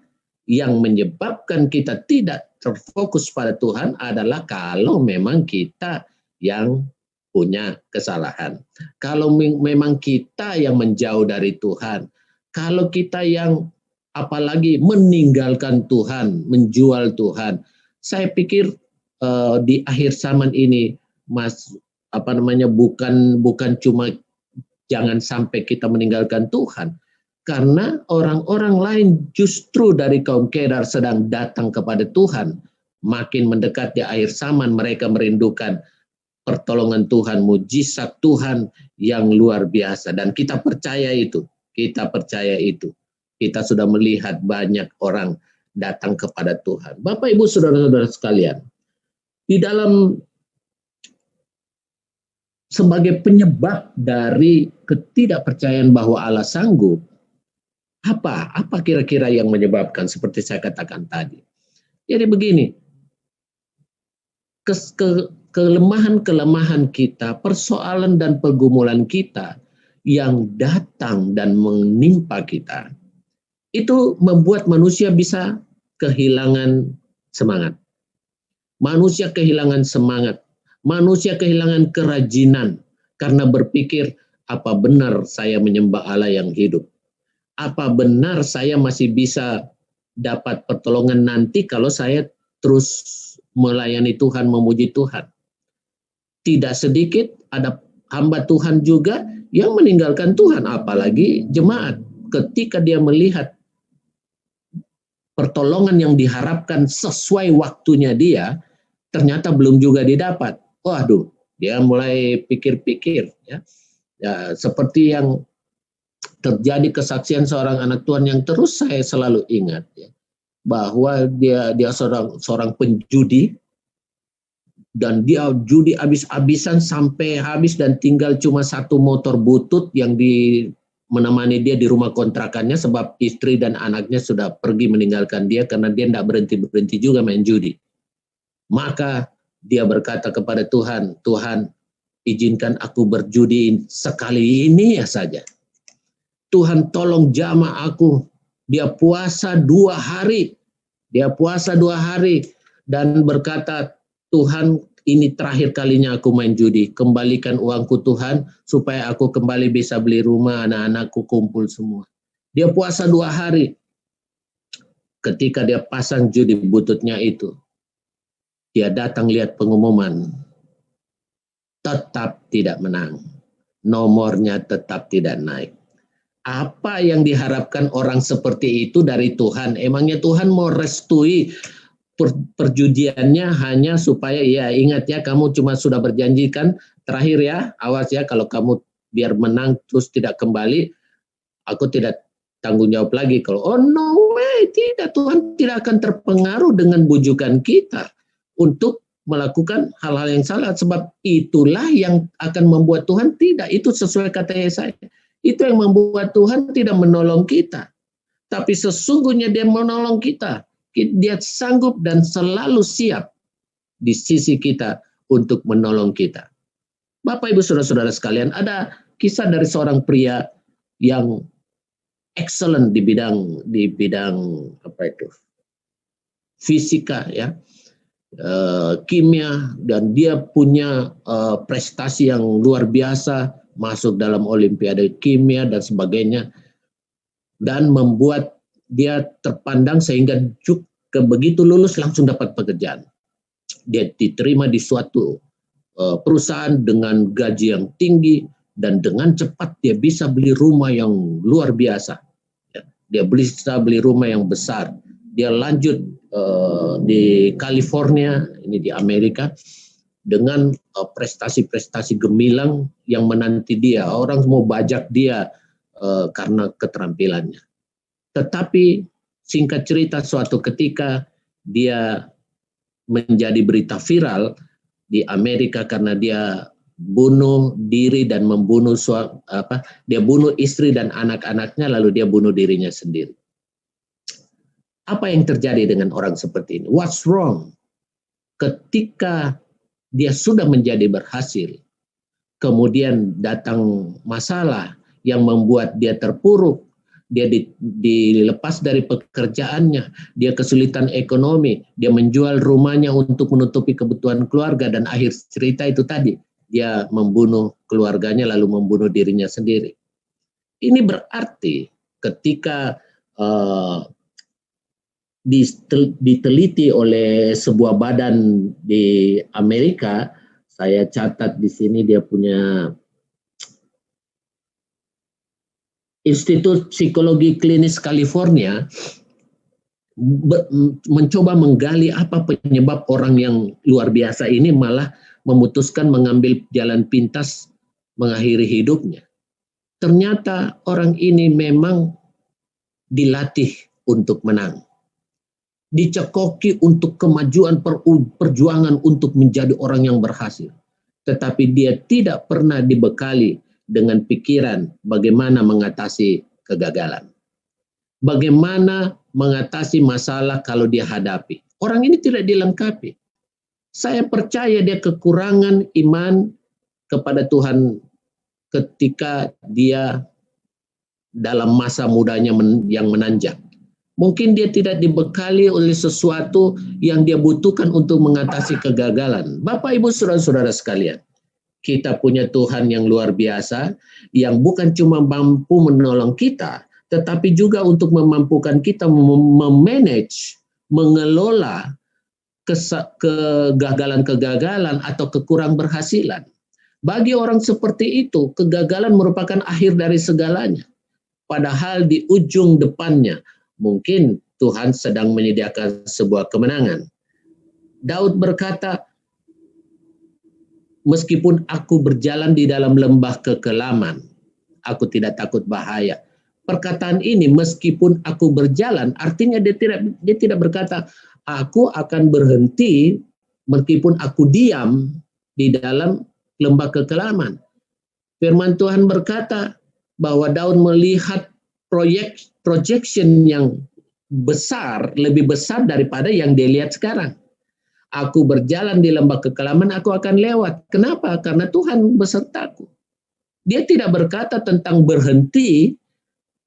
Yang menyebabkan kita tidak terfokus pada Tuhan adalah kalau memang kita yang punya kesalahan. Kalau memang kita yang menjauh dari Tuhan. Kalau kita yang apalagi meninggalkan Tuhan, menjual Tuhan. Saya pikir di akhir zaman ini bukan cuma jangan sampai kita meninggalkan Tuhan, karena orang-orang lain justru dari kaum Kedar sedang datang kepada Tuhan. Makin mendekat di akhir zaman, mereka merindukan pertolongan Tuhan, mujizat Tuhan yang luar biasa, dan kita percaya itu. Kita percaya itu. Kita sudah melihat banyak orang datang kepada Tuhan. Bapak, Ibu, saudara-saudara sekalian, di dalam sebagai penyebab dari ketidakpercayaan bahwa Allah sanggup, apa kira-kira yang menyebabkan seperti saya katakan tadi? Jadi begini, kelemahan-kelemahan kita, persoalan dan pergumulan kita yang datang dan menimpa kita, itu membuat manusia bisa kehilangan semangat. Manusia kehilangan semangat. Manusia kehilangan kerajinan karena berpikir, apa benar saya menyembah Allah yang hidup? Apa benar saya masih bisa dapat pertolongan nanti kalau saya terus melayani Tuhan, memuji Tuhan? Tidak sedikit ada hamba Tuhan juga yang meninggalkan Tuhan, apalagi jemaat. Ketika dia melihat pertolongan yang diharapkan sesuai waktunya dia, ternyata belum juga didapat. Waduh, dia mulai pikir-pikir, ya, seperti yang terjadi kesaksian seorang anak Tuhan yang terus saya selalu ingat, ya, bahwa dia seorang penjudi, dan dia judi habis-habisan sampai habis dan tinggal cuma satu motor butut yang menemani dia di rumah kontrakannya, sebab istri dan anaknya sudah pergi meninggalkan dia karena dia tidak berhenti juga main judi. Maka dia berkata kepada Tuhan, Tuhan, izinkan aku berjudi sekali ini ya saja. Tuhan tolong jamah aku. Dia puasa 2 hari. Dia puasa 2 hari dan berkata, Tuhan, ini terakhir kalinya aku main judi. Kembalikan uangku Tuhan supaya aku kembali bisa beli rumah, anak-anakku kumpul semua. Dia puasa 2 hari. Ketika dia pasang judi bututnya itu, dia datang lihat pengumuman. Tetap tidak menang. Nomornya tetap tidak naik. Apa yang diharapkan orang seperti itu dari Tuhan? Emangnya Tuhan mau restui perjudiannya hanya supaya, ya ingat ya, kamu cuma sudah berjanjikan terakhir ya, awas ya kalau kamu biar menang terus tidak kembali, aku tidak tanggung jawab lagi. Kalau oh no way, tidak, Tuhan tidak akan terpengaruh dengan bujukan kita untuk melakukan hal-hal yang salah, sebab itulah yang akan membuat Tuhan tidak, itu sesuai kata Yesaya, itu yang membuat Tuhan tidak menolong kita, tapi sesungguhnya dia menolong kita. Dia sanggup dan selalu siap di sisi kita untuk menolong kita. Bapak, Ibu, Saudara-saudara sekalian, ada kisah dari seorang pria yang excellent di bidang apa itu? Fisika ya. Kimia, dan dia punya prestasi yang luar biasa, masuk dalam olimpiade kimia dan sebagainya, dan membuat dia terpandang sehingga begitu lulus langsung dapat pekerjaan. Dia diterima di suatu perusahaan dengan gaji yang tinggi, dan dengan cepat dia bisa beli rumah yang luar biasa. Dia bisa beli rumah yang besar. Dia lanjut di California, ini di Amerika, dengan prestasi-prestasi gemilang yang menanti dia. Orang mau bajak dia karena keterampilannya. Tetapi singkat cerita, suatu ketika dia menjadi berita viral di Amerika karena dia bunuh diri dan membunuh dia bunuh istri dan anak-anaknya, lalu dia bunuh dirinya sendiri. Apa yang terjadi dengan orang seperti ini? What's wrong? Ketika dia sudah menjadi berhasil, kemudian datang masalah yang membuat dia terpuruk, dia dilepas dari pekerjaannya, dia kesulitan ekonomi, dia menjual rumahnya untuk menutupi kebutuhan keluarga, dan akhir cerita itu tadi, dia membunuh keluarganya lalu membunuh dirinya sendiri. Ini berarti ketika diteliti oleh sebuah badan di Amerika, saya catat di sini, dia punya Institut Psikologi Klinis California, mencoba menggali apa penyebab orang yang luar biasa ini malah memutuskan mengambil jalan pintas mengakhiri hidupnya. Ternyata orang ini memang dilatih untuk menang, dicekoki untuk kemajuan, perjuangan untuk menjadi orang yang berhasil. Tetapi dia tidak pernah dibekali dengan pikiran bagaimana mengatasi kegagalan. Bagaimana mengatasi masalah kalau dia hadapi. Orang ini tidak dilengkapi. Saya percaya dia kekurangan iman kepada Tuhan ketika dia dalam masa mudanya yang menanjak. Mungkin dia tidak dibekali oleh sesuatu yang dia butuhkan untuk mengatasi kegagalan. Bapak, Ibu, Saudara-saudara sekalian, kita punya Tuhan yang luar biasa, yang bukan cuma mampu menolong kita, tetapi juga untuk memampukan kita memanage, mengelola kegagalan-kegagalan atau kekurangberhasilan. Bagi orang seperti itu, kegagalan merupakan akhir dari segalanya. Padahal di ujung depannya, mungkin Tuhan sedang menyediakan sebuah kemenangan. Daud berkata, meskipun aku berjalan di dalam lembah kekelaman, aku tidak takut bahaya. Perkataan ini, meskipun aku berjalan, artinya dia tidak berkata, aku akan berhenti meskipun aku diam di dalam lembah kekelaman. Firman Tuhan berkata bahwa Daud melihat projection yang besar, lebih besar daripada yang dia lihat sekarang. Aku berjalan di lembah kekelaman, aku akan lewat. Kenapa? Karena Tuhan besertaku. Dia tidak berkata tentang berhenti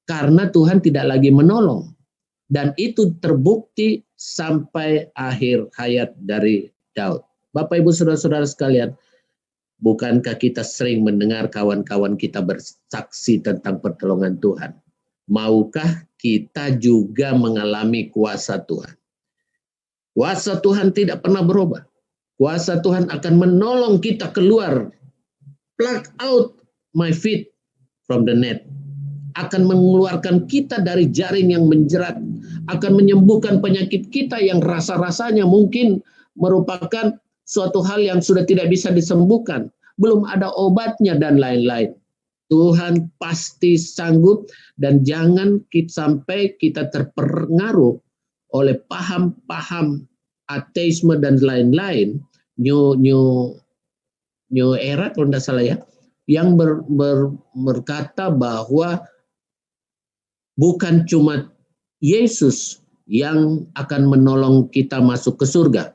karena Tuhan tidak lagi menolong. Dan itu terbukti sampai akhir hayat dari Daud. Bapak Ibu Saudara-saudara sekalian, bukankah kita sering mendengar kawan-kawan kita bersaksi tentang pertolongan Tuhan? Maukah kita juga mengalami kuasa Tuhan? Kuasa Tuhan tidak pernah berubah. Kuasa Tuhan akan menolong kita keluar. Pluck out my feet from the net. Akan mengeluarkan kita dari jaring yang menjerat. Akan menyembuhkan penyakit kita yang rasa-rasanya mungkin merupakan suatu hal yang sudah tidak bisa disembuhkan. Belum ada obatnya dan lain-lain. Tuhan pasti sanggup, dan jangan sampai kita terpengaruh oleh paham-paham ateisme dan lain-lain, new era kalau tidak salah ya, yang berkata bahwa bukan cuma Yesus yang akan menolong kita masuk ke surga,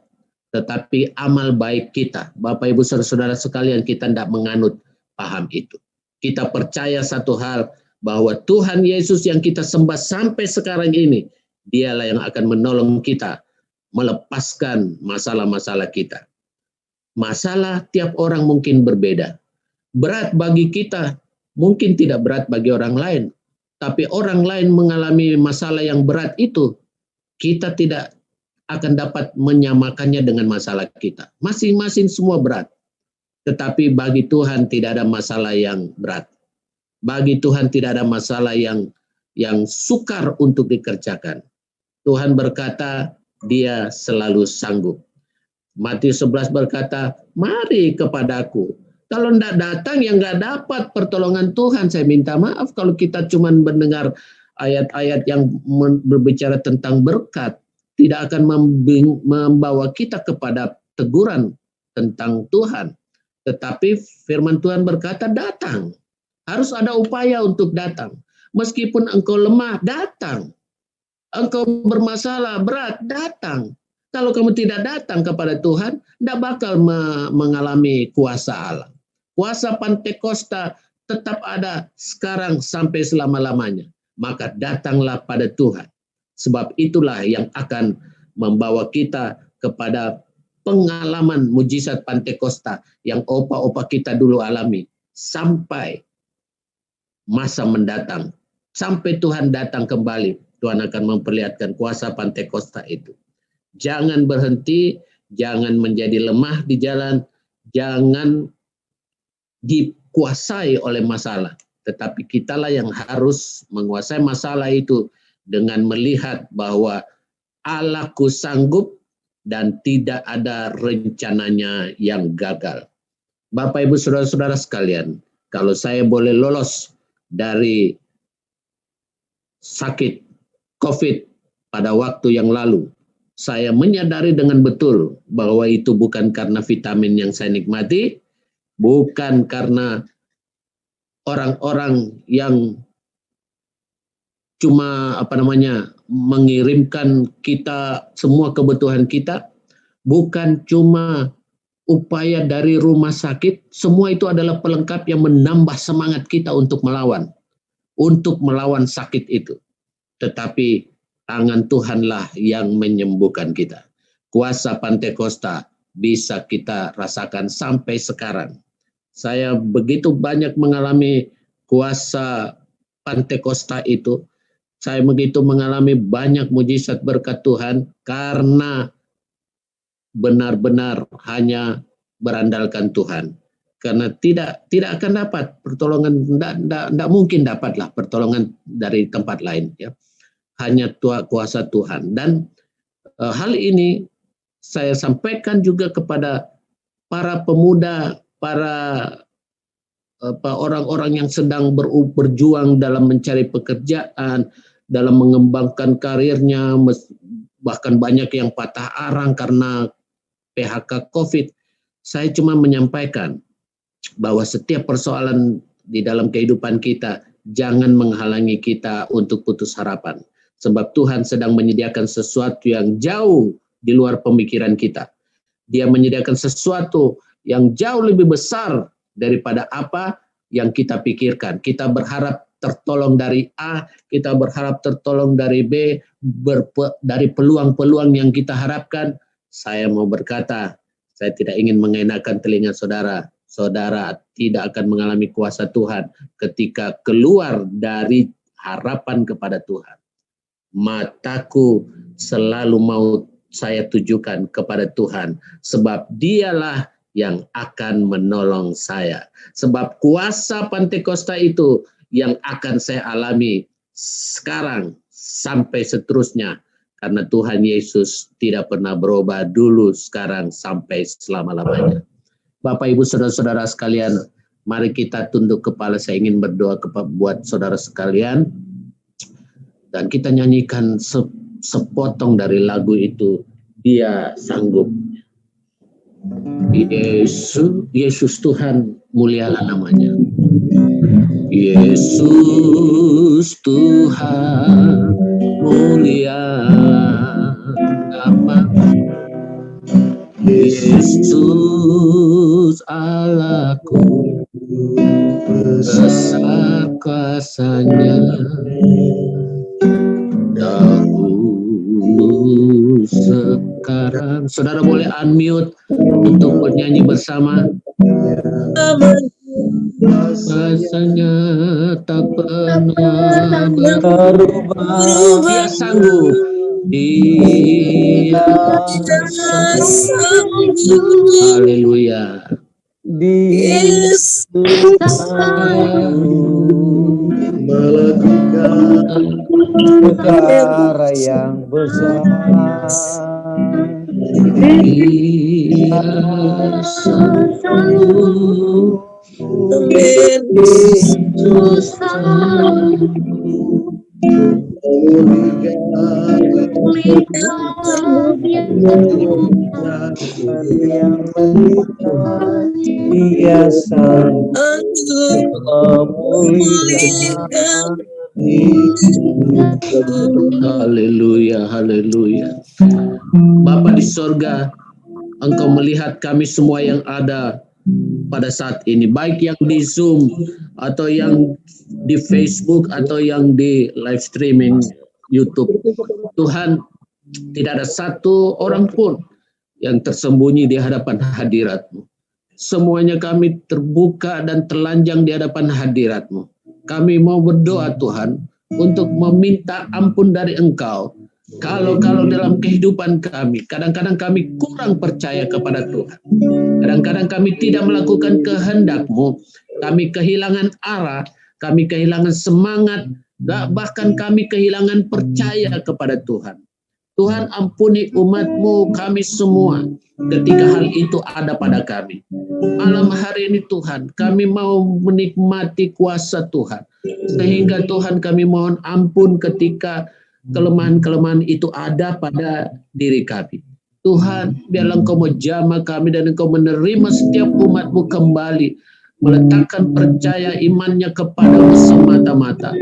tetapi amal baik kita. Bapak Ibu Saudara-saudara sekalian, kita tidak menganut paham itu. Kita percaya satu hal, bahwa Tuhan Yesus yang kita sembah sampai sekarang ini, Dialah yang akan menolong kita melepaskan masalah-masalah kita. Masalah tiap orang mungkin berbeda. Berat bagi kita mungkin tidak berat bagi orang lain. Tapi orang lain mengalami masalah yang berat itu, kita tidak akan dapat menyamakannya dengan masalah kita. Masing-masing semua berat. Tetapi bagi Tuhan tidak ada masalah yang berat. Bagi Tuhan tidak ada masalah yang sukar untuk dikerjakan. Tuhan berkata, Dia selalu sanggup. Matius 11 berkata, mari kepadaku. Kalau tidak datang, ya nggak dapat pertolongan Tuhan. Saya minta maaf kalau kita cuma mendengar ayat-ayat yang berbicara tentang berkat, tidak akan membawa kita kepada teguran tentang Tuhan. Tetapi firman Tuhan berkata, datang. Harus ada upaya untuk datang. Meskipun engkau lemah, datang. Engkau bermasalah berat, datang. Kalau kamu tidak datang kepada Tuhan, tidak bakal mengalami kuasa Allah. Kuasa Pantekosta tetap ada sekarang sampai selama-lamanya. Maka datanglah pada Tuhan. Sebab itulah yang akan membawa kita kepada pengalaman mujizat Pantekosta yang opa-opa kita dulu alami. Sampai masa mendatang. Sampai Tuhan datang kembali. Tuhan akan memperlihatkan kuasa Pantekosta itu. Jangan berhenti, jangan menjadi lemah di jalan, jangan dikuasai oleh masalah. Tetapi kitalah yang harus menguasai masalah itu dengan melihat bahwa Allahku sanggup dan tidak ada rencananya yang gagal. Bapak Ibu Saudara-saudara sekalian, kalau saya boleh lolos dari sakit COVID pada waktu yang lalu, saya menyadari dengan betul bahwa itu bukan karena vitamin yang saya nikmati, bukan karena orang-orang yang cuma mengirimkan kita semua kebutuhan kita, bukan cuma upaya dari rumah sakit, semua itu adalah pelengkap yang menambah semangat kita untuk melawan sakit itu. Tetapi tangan Tuhanlah yang menyembuhkan kita. Kuasa Pantekosta bisa kita rasakan sampai sekarang. Saya begitu banyak mengalami kuasa Pantekosta itu. Saya begitu mengalami banyak mujizat berkat Tuhan karena benar-benar hanya berandalkan Tuhan. Karena tidak akan dapat pertolongan, tidak mungkin dapatlah pertolongan dari tempat lain, ya. Hanya kuasa Tuhan. Dan hal ini saya sampaikan juga kepada para pemuda, para orang-orang yang sedang berjuang dalam mencari pekerjaan, dalam mengembangkan karirnya, bahkan banyak yang patah arang karena PHK COVID. Saya cuma menyampaikan bahwa setiap persoalan di dalam kehidupan kita jangan menghalangi kita untuk putus harapan. Sebab Tuhan sedang menyediakan sesuatu yang jauh di luar pemikiran kita. Dia menyediakan sesuatu yang jauh lebih besar daripada apa yang kita pikirkan. Kita berharap tertolong dari A, kita berharap tertolong dari B, dari peluang-peluang yang kita harapkan. Saya mau berkata, saya tidak ingin mengenakan telinga saudara. Saudara tidak akan mengalami kuasa Tuhan ketika keluar dari harapan kepada Tuhan. Mataku selalu mau saya tujukan kepada Tuhan, sebab dialah yang akan menolong saya. Sebab kuasa Pentakosta itu yang akan saya alami sekarang sampai seterusnya. Karena Tuhan Yesus tidak pernah berubah dulu, sekarang, sampai selama-lamanya. Bapak, Ibu, Saudara-saudara sekalian, mari kita tunduk kepala. Saya ingin berdoa buat saudara sekalian. Dan kita nyanyikan sepotong dari lagu itu, Dia Sanggup. Yesus Tuhan, mulialah namanya. Yesus Tuhan, mulia nama. Yesus Allahku, besar kuasanya. Dahulu sekarang. Saudara boleh unmute untuk bernyanyi bersama. Kuasanya tak pernah berubah. Dia sanggup. Dia sanggup. Haleluya. Dia Melakukan perkara yang besar. Dia sanggup. Yesus yang menitah, Dia sanggup memulihkan. Haleluya, haleluya. Bapa di sorga, Engkau melihat kami semua yang ada pada saat ini, baik yang di Zoom atau yang di Facebook atau yang di live streaming YouTube. Tuhan, tidak ada satu orang pun yang tersembunyi di hadapan hadirat-Mu. Semuanya kami terbuka dan telanjang di hadapan hadirat-Mu. Kami mau berdoa Tuhan untuk meminta ampun dari Engkau. Kalau dalam kehidupan kami, kadang-kadang kami kurang percaya kepada Tuhan. Kadang-kadang kami tidak melakukan kehendak-Mu. Kami kehilangan arah, kami kehilangan semangat, bahkan kami kehilangan percaya kepada Tuhan. Tuhan, ampuni umat-Mu, kami semua, ketika hal itu ada pada kami. Malam hari ini Tuhan, kami mau menikmati kuasa Tuhan. Sehingga Tuhan, kami mohon ampun ketika kelemahan-kelemahan itu ada pada diri kami. Tuhan, biarlah Engkau menjamah kami dan Engkau menerima setiap umat-Mu kembali, meletakkan percaya imannya kepadamu semata-mata.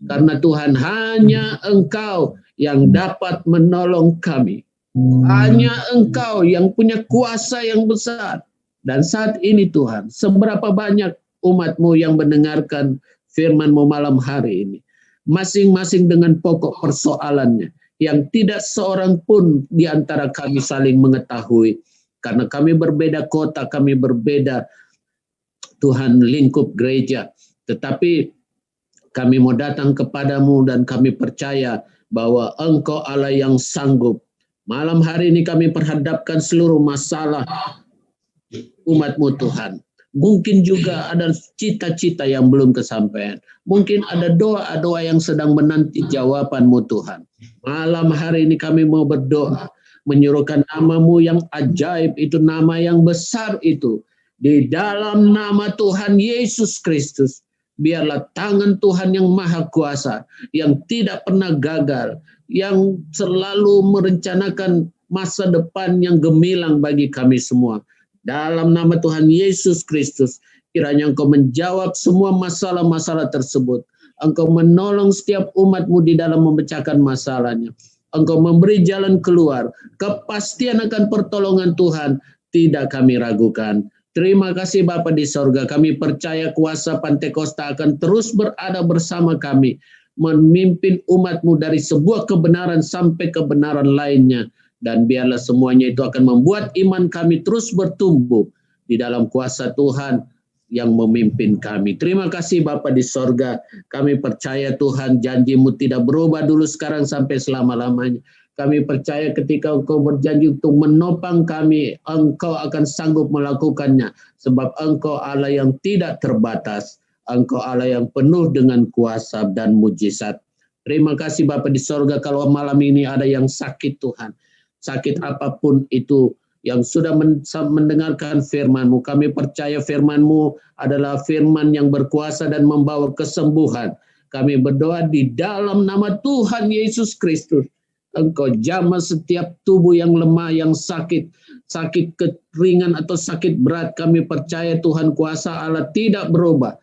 Karena Tuhan, hanya Engkau yang dapat menolong kami. Hanya Engkau yang punya kuasa yang besar. Dan saat ini Tuhan, seberapa banyak umat-Mu yang mendengarkan firman-Mu malam hari ini, masing-masing dengan pokok persoalannya, yang tidak seorang pun di antara kami saling mengetahui. Karena kami berbeda kota, kami berbeda Tuhan lingkup gereja. Tetapi kami mau datang kepadamu dan kami percaya bahwa Engkau Allah yang sanggup. Malam hari ini kami perhadapkan seluruh masalah umat-Mu Tuhan. Mungkin juga ada cita-cita yang belum kesampaian. Mungkin ada doa-doa yang sedang menanti jawaban-Mu Tuhan. Malam hari ini kami mau berdoa, menyuruhkan nama-Mu yang ajaib itu, nama yang besar itu. Di dalam nama Tuhan Yesus Kristus, biarlah tangan Tuhan yang maha kuasa, yang tidak pernah gagal, yang selalu merencanakan masa depan yang gemilang bagi kami semua. Dalam nama Tuhan Yesus Kristus, kiranya Engkau menjawab semua masalah-masalah tersebut. Engkau menolong setiap umat-Mu di dalam memecahkan masalahnya. Engkau memberi jalan keluar, kepastian akan pertolongan Tuhan, tidak kami ragukan. Terima kasih Bapa di sorga, kami percaya kuasa Pantekosta akan terus berada bersama kami, memimpin umat-Mu dari sebuah kebenaran sampai kebenaran lainnya. Dan biarlah semuanya itu akan membuat iman kami terus bertumbuh di dalam kuasa Tuhan yang memimpin kami. Terima kasih Bapa di sorga, kami percaya Tuhan janji-Mu tidak berubah dulu, sekarang, sampai selama-lamanya. Kami percaya ketika Engkau berjanji untuk menopang kami, Engkau akan sanggup melakukannya. Sebab Engkau Allah yang tidak terbatas. Engkau Allah yang penuh dengan kuasa dan mujizat. Terima kasih Bapa di sorga, kalau malam ini ada yang sakit Tuhan. Sakit apapun itu yang sudah mendengarkan firman-Mu. Kami percaya firman-Mu adalah firman yang berkuasa dan membawa kesembuhan. Kami berdoa di dalam nama Tuhan Yesus Kristus. Engkau jamah setiap tubuh yang lemah, yang sakit, sakit ringan atau sakit berat. Kami percaya Tuhan kuasa Allah tidak berubah.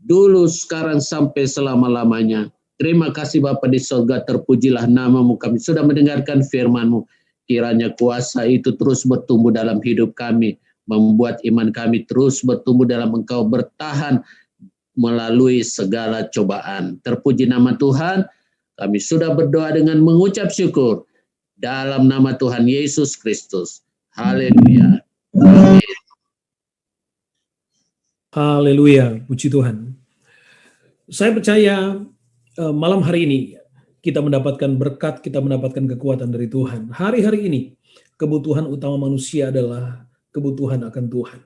Dulu, sekarang, sampai selama-lamanya. Terima kasih Bapa di sorga, terpujilah nama-Mu. Kami sudah mendengarkan firman-Mu. Kiranya kuasa itu terus bertumbuh dalam hidup kami. Membuat iman kami terus bertumbuh dalam Engkau, bertahan melalui segala cobaan. Terpuji nama Tuhan. Kami sudah berdoa dengan mengucap syukur dalam nama Tuhan Yesus Kristus. Haleluya. Amin. Haleluya, puji Tuhan. Saya percaya malam hari ini kita mendapatkan berkat, kita mendapatkan kekuatan dari Tuhan. Hari-hari ini kebutuhan utama manusia adalah kebutuhan akan Tuhan.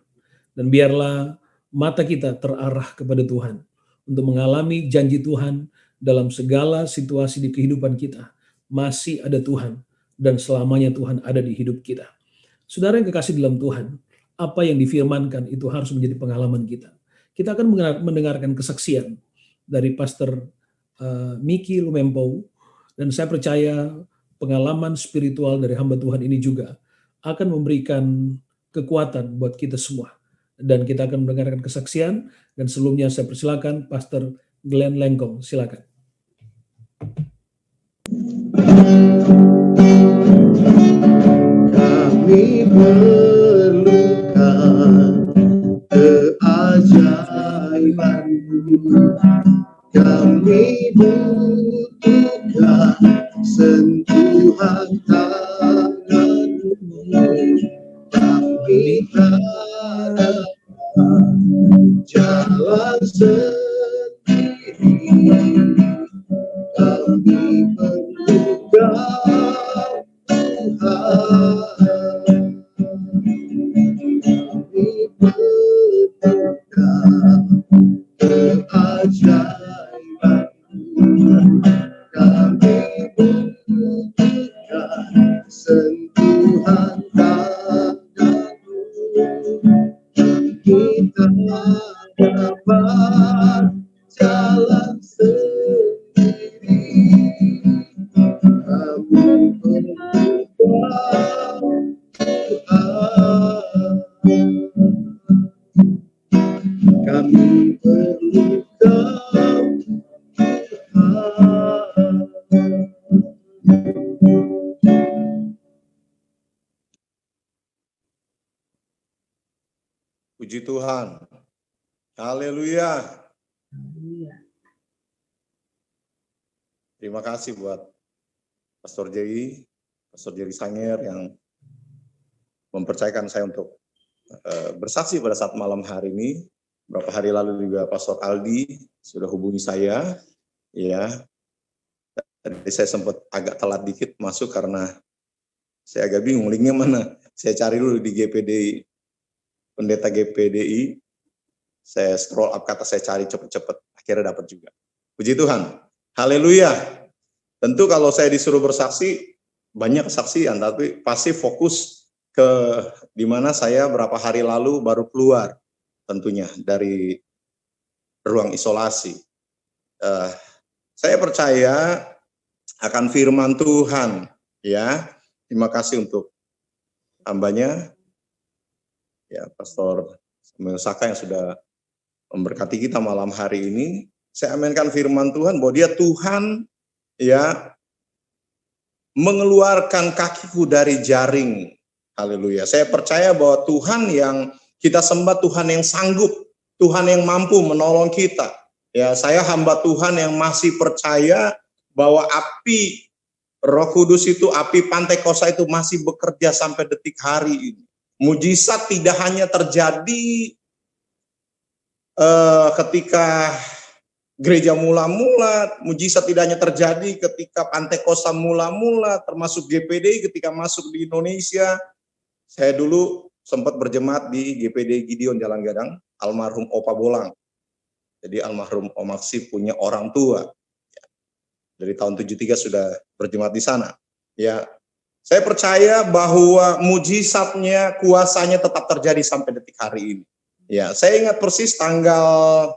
Dan biarlah mata kita terarah kepada Tuhan untuk mengalami janji Tuhan. Dalam segala situasi di kehidupan kita, masih ada Tuhan, dan selamanya Tuhan ada di hidup kita. Saudara yang kekasih dalam Tuhan, apa yang difirmankan itu harus menjadi pengalaman kita. Kita akan mendengarkan kesaksian dari Pastor Miki Lumempo, dan saya percaya pengalaman spiritual dari hamba Tuhan ini juga akan memberikan kekuatan buat kita semua. Dan kita akan mendengarkan kesaksian, dan sebelumnya saya persilakan Pastor Glenn Lengkong, silakan. Kami perlukan keajaiban-Mu. Kami butuhkan sentuhan tangan-Mu. Kami tak jalan sendiri. Kami perlukan Tuhan. Kami perlukan keajaiban-Mu. Kami butuhkan sentuhan tangan-Mu. Kita dapat jalan sendiri. Kami perlukan Tuhan. Kami perlukan Tuhan. Puji Tuhan. Haleluya. Terima kasih buat Pastor Jerry Sanger yang mempercayakan saya untuk bersaksi pada saat malam hari ini. Beberapa hari lalu juga Pastor Aldi sudah hubungi saya, ya. Tadi saya sempat agak telat dikit masuk karena saya agak bingung linknya mana. Saya cari dulu di GPDI, pendeta GPDI. Saya scroll up kata saya cari cepet-cepet, akhirnya dapat juga. Puji Tuhan. Haleluya. Tentu kalau saya disuruh bersaksi, banyak kesaksian, tapi pasti fokus ke dimana saya berapa hari lalu baru keluar tentunya dari ruang isolasi. Saya percaya akan firman Tuhan, ya. Terima kasih untuk hambanya, ya Pastor Samuel Saka yang sudah memberkati kita malam hari ini. Saya aminkan firman Tuhan bahwa Dia Tuhan, ya, mengeluarkan kakiku dari jaring Haleluya. Saya percaya bahwa Tuhan yang kita sembah, Tuhan yang sanggup, Tuhan yang mampu menolong kita. Ya, saya hamba Tuhan yang masih percaya bahwa api Roh Kudus itu, api Pantekosta itu masih bekerja sampai detik hari ini. Mujizat tidak hanya terjadi ketika gereja mula-mula, mujizat tidak hanya terjadi ketika Pantekosta mula-mula, termasuk GPD ketika masuk di Indonesia. Saya dulu sempat berjemaat di GPD Gideon Jalan Gadang, almarhum Opa Bolang. Jadi almarhum Om Aksif punya orang tua. Dari tahun 73 sudah berjemaat di sana. Ya, saya percaya bahwa mujizatnya, kuasanya tetap terjadi sampai detik hari ini. Ya, saya ingat persis tanggal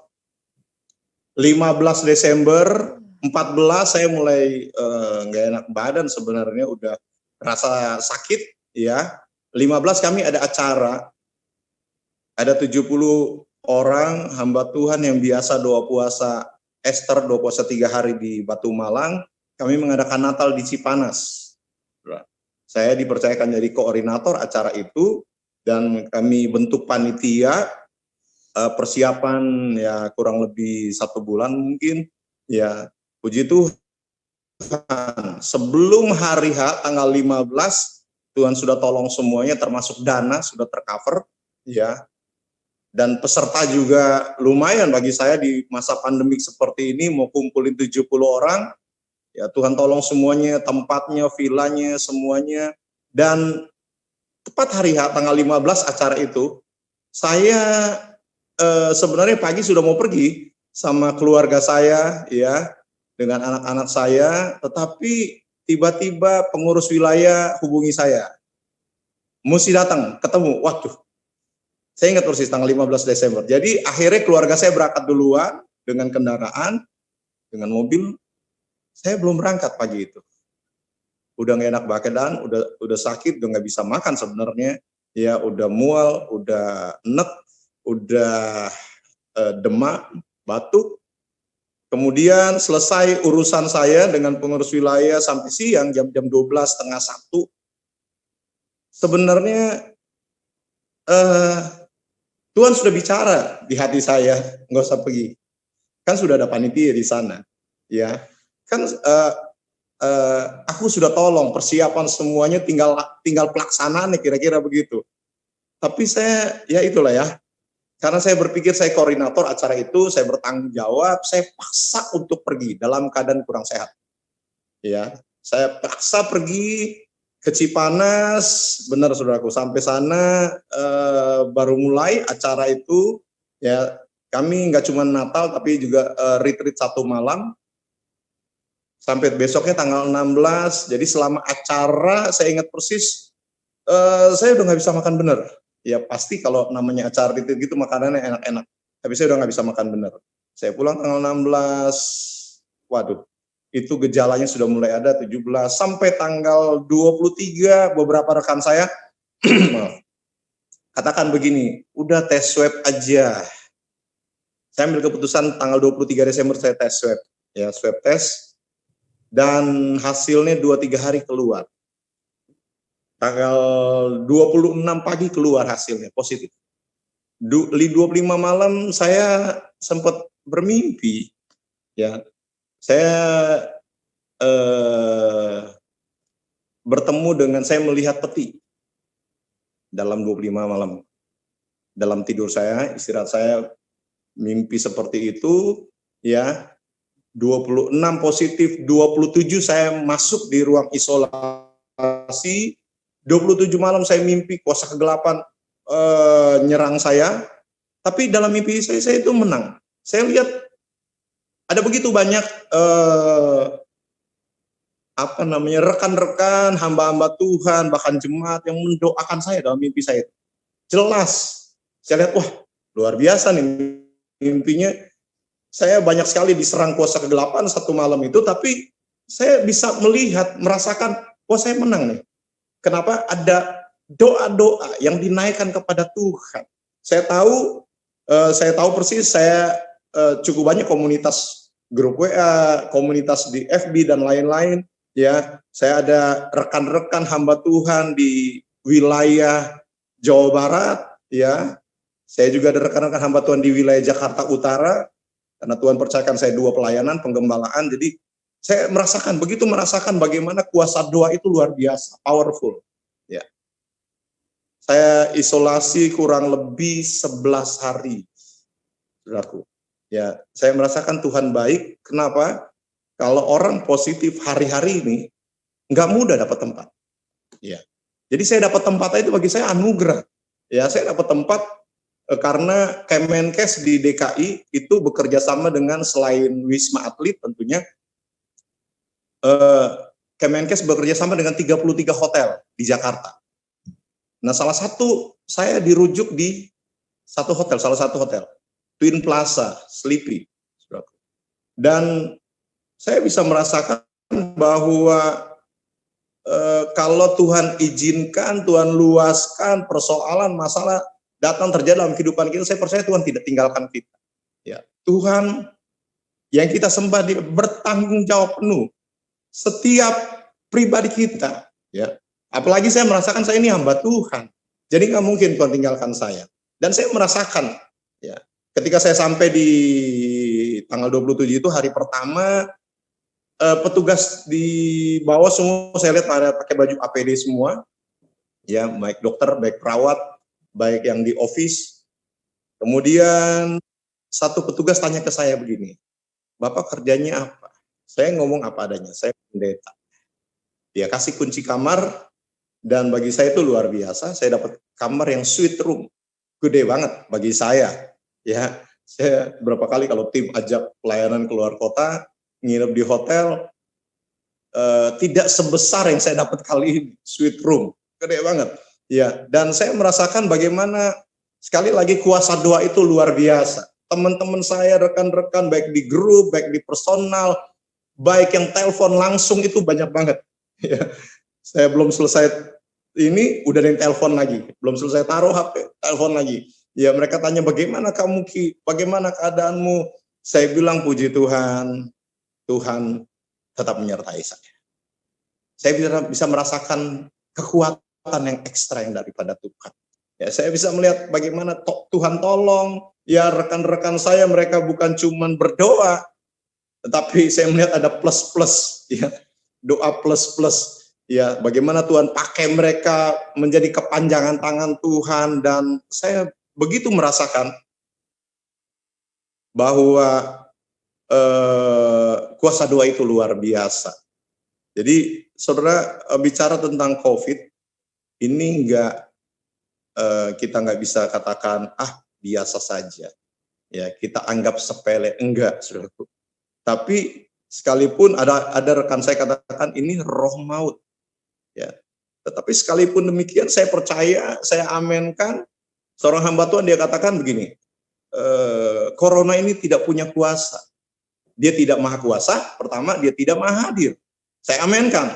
15 Desember 14 saya mulai nggak enak badan sebenarnya, udah rasa sakit ya. 15 kami ada acara, ada 70 orang hamba Tuhan yang biasa doa puasa Esther, doa puasa 3 hari di Batu Malang. Kami mengadakan Natal di Cipanas. Saya dipercayakan jadi koordinator acara itu, dan kami bentuk panitia. Persiapan ya kurang lebih 1 bulan mungkin ya. Puji Tuhan, sebelum hari H tanggal 15 Tuhan sudah tolong semuanya, termasuk dana sudah tercover ya, dan peserta juga lumayan bagi saya di masa pandemik seperti ini, mau kumpulin 70 orang ya. Tuhan tolong semuanya, tempatnya, vilanya, semuanya. Dan tepat hari H tanggal 15 acara itu, saya sebenarnya pagi sudah mau pergi sama keluarga saya ya, dengan anak-anak saya, tetapi tiba-tiba pengurus wilayah hubungi saya, mesti datang ketemu. Waduh, saya ingat persis tanggal 15 Desember. Jadi akhirnya keluarga saya berangkat duluan dengan kendaraan, dengan mobil. Saya belum berangkat pagi itu, udah gak enak badan, udah sakit, udah nggak bisa makan sebenarnya ya, udah mual, udah enek, udah demam, batuk. Kemudian selesai urusan saya dengan pengurus wilayah sampai siang, jam 12, setengah 1. Sebenarnya Tuhan sudah bicara di hati saya, nggak usah pergi. Kan sudah ada panitia di sana, ya. Kan aku sudah tolong persiapan semuanya, tinggal pelaksanaan, kira-kira begitu. Tapi saya, ya itulah ya. Karena saya berpikir saya koordinator acara itu, saya bertanggung jawab, saya paksa untuk pergi dalam keadaan kurang sehat. Ya, saya paksa pergi ke Cipanas, benar saudaraku. Sampai sana baru mulai acara itu. Ya, kami nggak cuma Natal, tapi juga retreat 1 malam. Sampai besoknya tanggal 16. Jadi selama acara saya ingat persis, saya udah nggak bisa makan benar. Ya pasti kalau namanya acara retreat gitu makanannya enak-enak. Tapi saya udah nggak bisa makan benar. Saya pulang tanggal 16, waduh, itu gejalanya sudah mulai ada. 17 sampai tanggal 23 beberapa rekan saya katakan begini, udah tes swab aja. Saya ambil keputusan tanggal 23 Desember saya tes swab, ya swab tes, dan hasilnya 2-3 hari keluar. Tanggal 26 pagi keluar hasilnya positif. 25 malam saya sempat bermimpi, ya. Saya bertemu dengan, saya melihat peti dalam 25 malam. Dalam tidur saya, istirahat saya, mimpi seperti itu, ya. 26 positif, 27 saya masuk di ruang isolasi. 27 malam saya mimpi kuasa kegelapan nyerang saya, tapi dalam mimpi saya itu menang. Saya lihat ada begitu banyak rekan-rekan, hamba-hamba Tuhan, bahkan jemaat yang mendoakan saya dalam mimpi saya. Jelas, saya lihat, wah luar biasa nih mimpinya. Saya banyak sekali diserang kuasa kegelapan 1 malam itu, tapi saya bisa melihat, merasakan, wah saya menang nih. Kenapa? Ada doa-doa yang dinaikkan kepada Tuhan. Saya tahu persis, saya cukup banyak komunitas grup WA, komunitas di FB dan lain-lain. Ya, saya ada rekan-rekan hamba Tuhan di wilayah Jawa Barat, ya. Saya juga ada rekan-rekan hamba Tuhan di wilayah Jakarta Utara, karena Tuhan percayakan saya 2 pelayanan penggembalaan. Jadi saya begitu merasakan bagaimana kuasa doa itu luar biasa, powerful. Ya. Saya isolasi kurang lebih 11 hari, saudaraku. Ya, saya merasakan Tuhan baik. Kenapa? Kalau orang positif hari-hari ini nggak mudah dapat tempat. Ya. Jadi saya dapat tempat itu bagi saya anugerah. Ya, saya dapat tempat karena Kemenkes di DKI itu bekerja sama dengan selain Wisma Atlet tentunya, Kemenkes bekerja sama dengan 33 hotel di Jakarta. Nah, salah satu saya dirujuk di salah satu hotel, Twin Plaza, Sleepy. Dan saya bisa merasakan bahwa kalau Tuhan izinkan, Tuhan luaskan persoalan, masalah datang terjadi dalam kehidupan kita, saya percaya Tuhan tidak tinggalkan kita. Ya, Tuhan yang kita sembah bertanggung jawab penuh setiap pribadi kita. Ya, apalagi saya merasakan saya ini hamba Tuhan, jadi nggak mungkin Tuhan tinggalkan saya. Dan saya merasakan, ya, ketika saya sampai di tanggal 27 itu hari pertama, petugas di bawah semua saya lihat ada pakai baju APD semua, ya, baik dokter, baik perawat, baik yang di office. Kemudian satu petugas tanya ke saya begini, "Bapak kerjanya apa?" Saya ngomong apa adanya, saya pendeta. Dia kasih kunci kamar, dan bagi saya itu luar biasa, saya dapat kamar yang suite room, gede banget bagi saya. Ya, saya berapa kali kalau tim ajak pelayanan keluar kota, nginep di hotel, tidak sebesar yang saya dapat kali ini, suite room, gede banget. Ya, dan saya merasakan bagaimana sekali lagi kuasa doa itu luar biasa. Teman-teman saya, rekan-rekan, baik di grup, baik di personal, baik yang telepon langsung itu banyak banget. Ya, saya belum selesai ini, udah ada yang telepon lagi. Belum selesai taruh HP, telepon lagi. Ya, mereka tanya, "Bagaimana kamu, Ki? Bagaimana keadaanmu?" Saya bilang, puji Tuhan, Tuhan tetap menyertai saya. Saya bisa merasakan kekuatan yang ekstra yang daripada Tuhan. Ya, saya bisa melihat bagaimana Tuhan tolong. Ya, rekan-rekan saya mereka bukan cuman berdoa, tetapi saya melihat ada plus-plus, ya, doa plus-plus. Ya, bagaimana Tuhan pakai mereka menjadi kepanjangan tangan Tuhan, dan saya begitu merasakan bahwa kuasa doa itu luar biasa. Jadi, saudara, bicara tentang COVID, ini kita nggak bisa katakan biasa saja, ya, kita anggap sepele, enggak, saudaraku. Tapi sekalipun ada rekan saya katakan ini roh maut, ya. Tetapi sekalipun demikian saya percaya, saya amenkan, seorang hamba Tuhan dia katakan begini, corona ini tidak punya kuasa, dia tidak maha kuasa. Pertama, dia tidak maha hadir. Saya amenkan.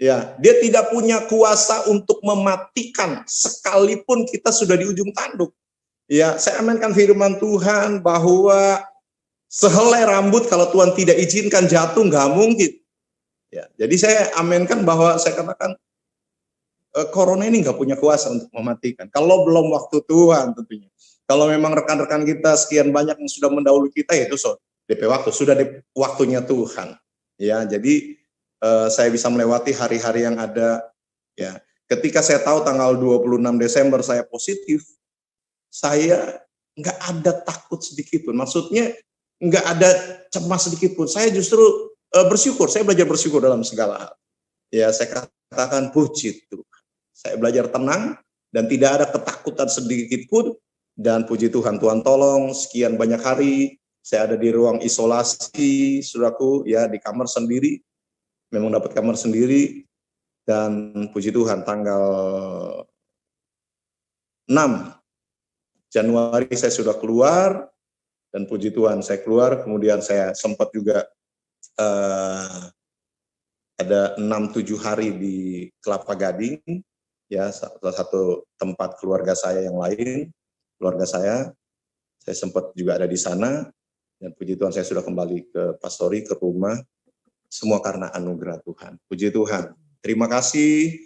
Ya, dia tidak punya kuasa untuk mematikan sekalipun kita sudah di ujung tanduk. Ya, saya amenkan firman Tuhan bahwa sehelai rambut kalau Tuhan tidak izinkan jatuh nggak mungkin. Ya, jadi saya amenkan bahwa saya katakan corona ini nggak punya kuasa untuk mematikan. Kalau belum waktu Tuhan tentunya. Kalau memang rekan-rekan kita sekian banyak yang sudah mendahului kita, ya itu DP waktu, sudah waktunya Tuhan. Ya, jadi saya bisa melewati hari-hari yang ada, ya. Ketika saya tahu tanggal 26 Desember saya positif, saya nggak ada takut sedikit pun. Maksudnya nggak ada cemas sedikit pun. Saya justru bersyukur. Saya belajar bersyukur dalam segala hal. Ya, saya katakan puji Tuhan. Saya belajar tenang dan tidak ada ketakutan sedikit pun. Dan puji Tuhan, Tuhan tolong. Sekian banyak hari saya ada di ruang isolasi, saudaraku, ya, di kamar sendiri. Memang dapat kamar sendiri, dan puji Tuhan tanggal 6 Januari saya sudah keluar, dan puji Tuhan saya keluar. Kemudian saya sempat juga ada 6-7 hari di Kelapa Gading, ya, salah satu tempat keluarga saya yang lain, keluarga saya sempat juga ada di sana, dan puji Tuhan saya sudah kembali ke pastori, ke rumah. Semua karena anugerah Tuhan. Puji Tuhan. Terima kasih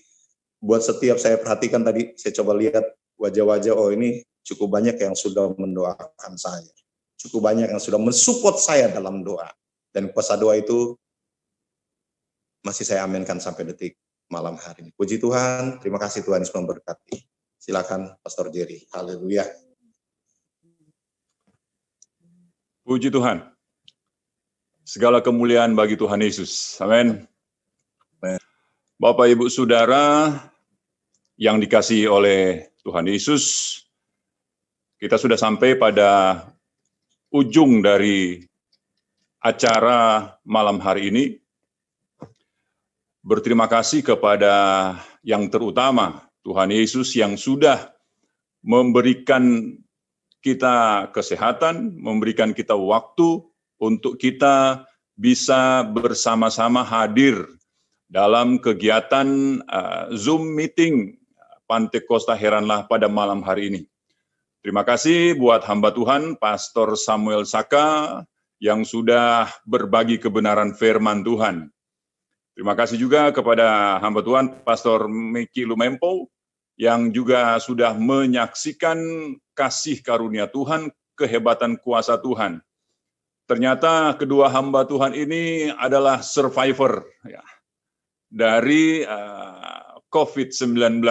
buat setiap saya perhatikan tadi, saya coba lihat wajah-wajah, oh ini cukup banyak yang sudah mendoakan saya. Cukup banyak yang sudah mensupport saya dalam doa. Dan kuasa doa itu masih saya aminkan sampai detik malam hari ini. Puji Tuhan, terima kasih Tuhan Yesus memberkati. Silakan Pastor Jerry. Haleluya. Puji Tuhan. Segala kemuliaan bagi Tuhan Yesus. Amin. Bapak Ibu Saudara yang dikasihi oleh Tuhan Yesus, kita sudah sampai pada ujung dari acara malam hari ini. Berterima kasih kepada yang terutama, Tuhan Yesus yang sudah memberikan kita kesehatan, memberikan kita waktu untuk kita bisa bersama-sama hadir dalam kegiatan Zoom meeting Pantekosta Heranlah pada malam hari ini. Terima kasih buat hamba Tuhan, Pastor Samuel Saka, yang sudah berbagi kebenaran firman Tuhan. Terima kasih juga kepada hamba Tuhan, Pastor Meki Lumempo, yang juga sudah menyaksikan kasih karunia Tuhan, kehebatan kuasa Tuhan. Ternyata kedua hamba Tuhan ini adalah survivor ya, dari COVID-19.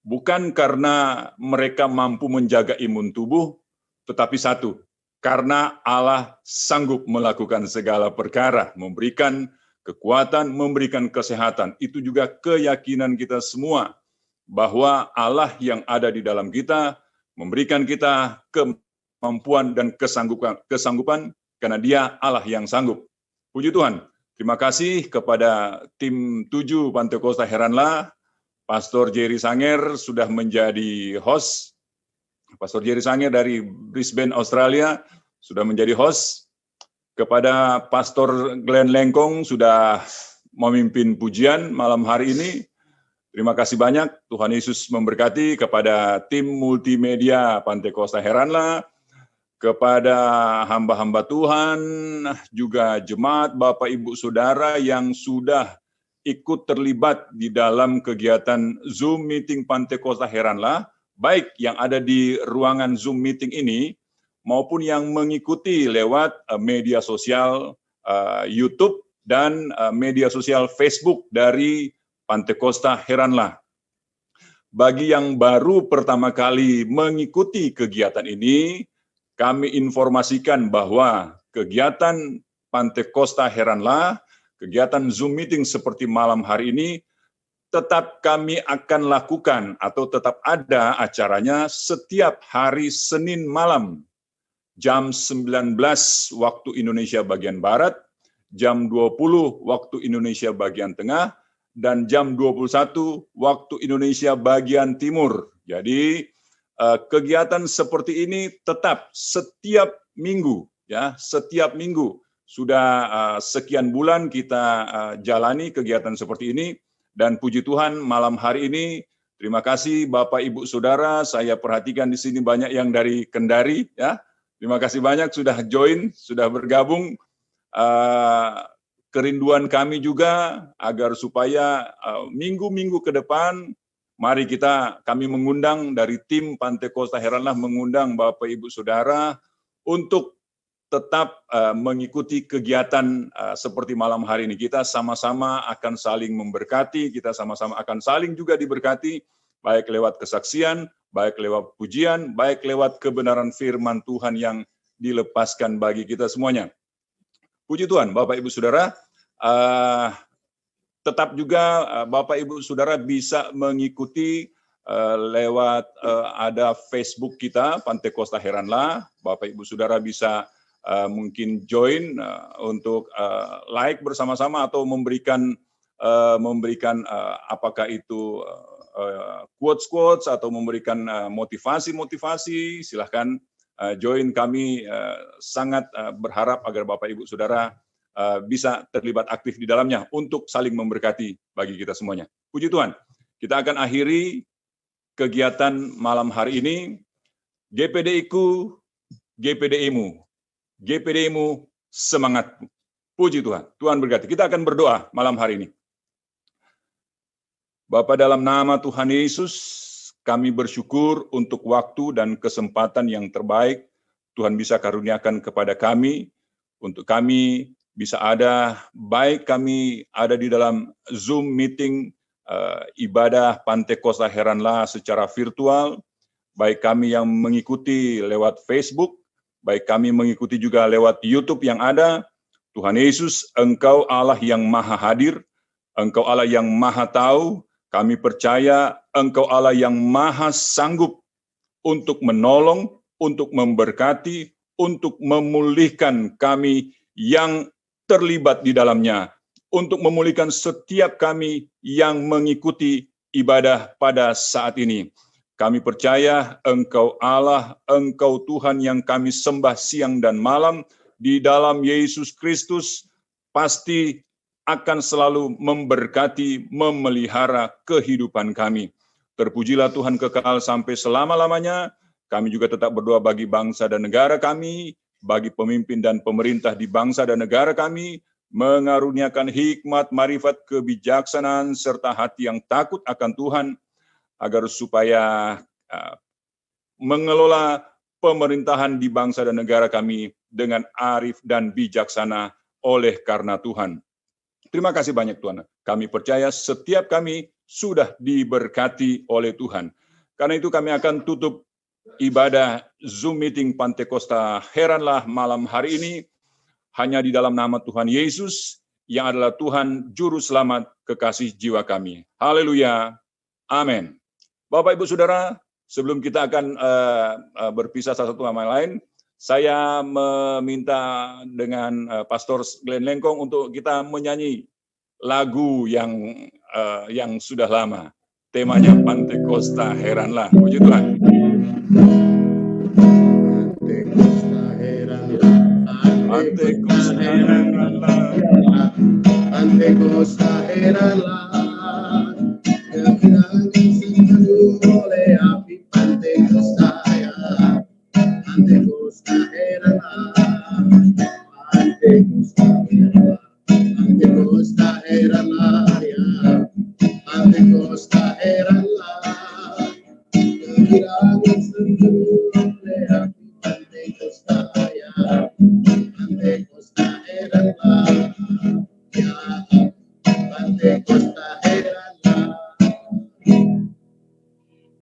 Bukan karena mereka mampu menjaga imun tubuh, tetapi satu, karena Allah sanggup melakukan segala perkara, memberikan kekuatan, memberikan kesehatan. Itu juga keyakinan kita semua, bahwa Allah yang ada di dalam kita, memberikan kita kemampuan dan kesanggupan, karena Dia Allah yang sanggup. Puji Tuhan. Terima kasih kepada tim 7 Pantekosta Heranlah. Pastor Jerry Sanger sudah menjadi host. Pastor Jerry Sanger dari Brisbane, Australia, sudah menjadi host. Kepada Pastor Glenn Lengkong sudah memimpin pujian malam hari ini. Terima kasih banyak. Tuhan Yesus memberkati. Kepada tim multimedia Pantekosta Heranlah, kepada hamba-hamba Tuhan, juga jemaat, Bapak Ibu Saudara yang sudah ikut terlibat di dalam kegiatan Zoom Meeting Pantekosta Heranlah, baik yang ada di ruangan Zoom Meeting ini, maupun yang mengikuti lewat media sosial YouTube dan media sosial Facebook dari Pantekosta Heranlah. Bagi yang baru pertama kali mengikuti kegiatan ini, kami informasikan bahwa kegiatan Pantekosta Heranlah, kegiatan Zoom meeting seperti malam hari ini, tetap kami akan lakukan atau tetap ada acaranya setiap hari Senin malam, jam 19 waktu Indonesia bagian Barat, jam 20 waktu Indonesia bagian Tengah, dan jam 21 waktu Indonesia bagian Timur. Jadi, kegiatan seperti ini tetap setiap minggu, ya, setiap minggu. Sudah sekian bulan kita jalani kegiatan seperti ini, dan puji Tuhan malam hari ini, terima kasih Bapak Ibu Saudara, saya perhatikan di sini banyak yang dari Kendari, ya. Terima kasih banyak sudah join, sudah bergabung. Kerinduan kami juga agar supaya minggu-minggu ke depan, mari kami mengundang dari tim Pantekosta Heranlah, mengundang Bapak Ibu Saudara untuk tetap mengikuti kegiatan seperti malam hari ini. Kita sama-sama akan saling memberkati, kita sama-sama akan saling juga diberkati, baik lewat kesaksian, baik lewat pujian, baik lewat kebenaran firman Tuhan yang dilepaskan bagi kita semuanya. Puji Tuhan, Bapak Ibu Saudara, tetap juga Bapak Ibu Saudara bisa mengikuti lewat ada Facebook kita, Pantekosta Heranlah. Bapak Ibu Saudara bisa mungkin join untuk like bersama-sama atau memberikan apakah itu quotes atau memberikan motivasi, silahkan join kami. Sangat berharap agar Bapak Ibu Saudara bisa terlibat aktif di dalamnya untuk saling memberkati bagi kita semuanya. Puji Tuhan, kita akan akhiri kegiatan malam hari ini. GPDI-ku, GPDI-mu. GPDI-mu semangatmu. Puji Tuhan. Tuhan berkati. Kita akan berdoa malam hari ini. Bapa, dalam nama Tuhan Yesus, kami bersyukur untuk waktu dan kesempatan yang terbaik Tuhan bisa karuniakan kepada kami, untuk kami bisa ada, baik kami ada di dalam Zoom meeting ibadah Pantekosta Heranlah secara virtual, baik kami yang mengikuti lewat Facebook, baik kami mengikuti juga lewat YouTube yang ada. Tuhan Yesus, Engkau Allah yang maha hadir, Engkau Allah yang maha tahu, kami percaya Engkau Allah yang maha sanggup untuk menolong, untuk memberkati, untuk memulihkan kami yang terlibat di dalamnya, untuk memulihkan setiap kami yang mengikuti ibadah pada saat ini. Kami percaya Engkau Allah, Engkau Tuhan yang kami sembah siang dan malam, di dalam Yesus Kristus pasti akan selalu memberkati, memelihara kehidupan kami. Terpujilah Tuhan kekal sampai selama-lamanya. Kami juga tetap berdoa bagi bangsa dan negara kami, bagi pemimpin dan pemerintah di bangsa dan negara kami, mengaruniakan hikmat, marifat, kebijaksanaan, serta hati yang takut akan Tuhan, agar supaya mengelola pemerintahan di bangsa dan negara kami dengan arif dan bijaksana oleh karena Tuhan. Terima kasih banyak Tuhan. Kami percaya setiap kami sudah diberkati oleh Tuhan. Karena itu kami akan tutup ibadah Zoom meeting Pantekosta Heranlah malam hari ini hanya di dalam nama Tuhan Yesus yang adalah Tuhan Juru Selamat kekasih jiwa kami. Haleluya. Amin. Bapak Ibu Saudara, sebelum kita akan berpisah satu sama lain, saya meminta dengan Pastor Glenn Lengkong untuk kita menyanyi lagu yang sudah lama. Temanya Pantekosta Heranlah. Puji Tuhan. Pantekosta Heranlah, Pantekosta Heranlah, kebenaran sepenuh oleh api Pantekosta ya, Pantekosta Heranlah.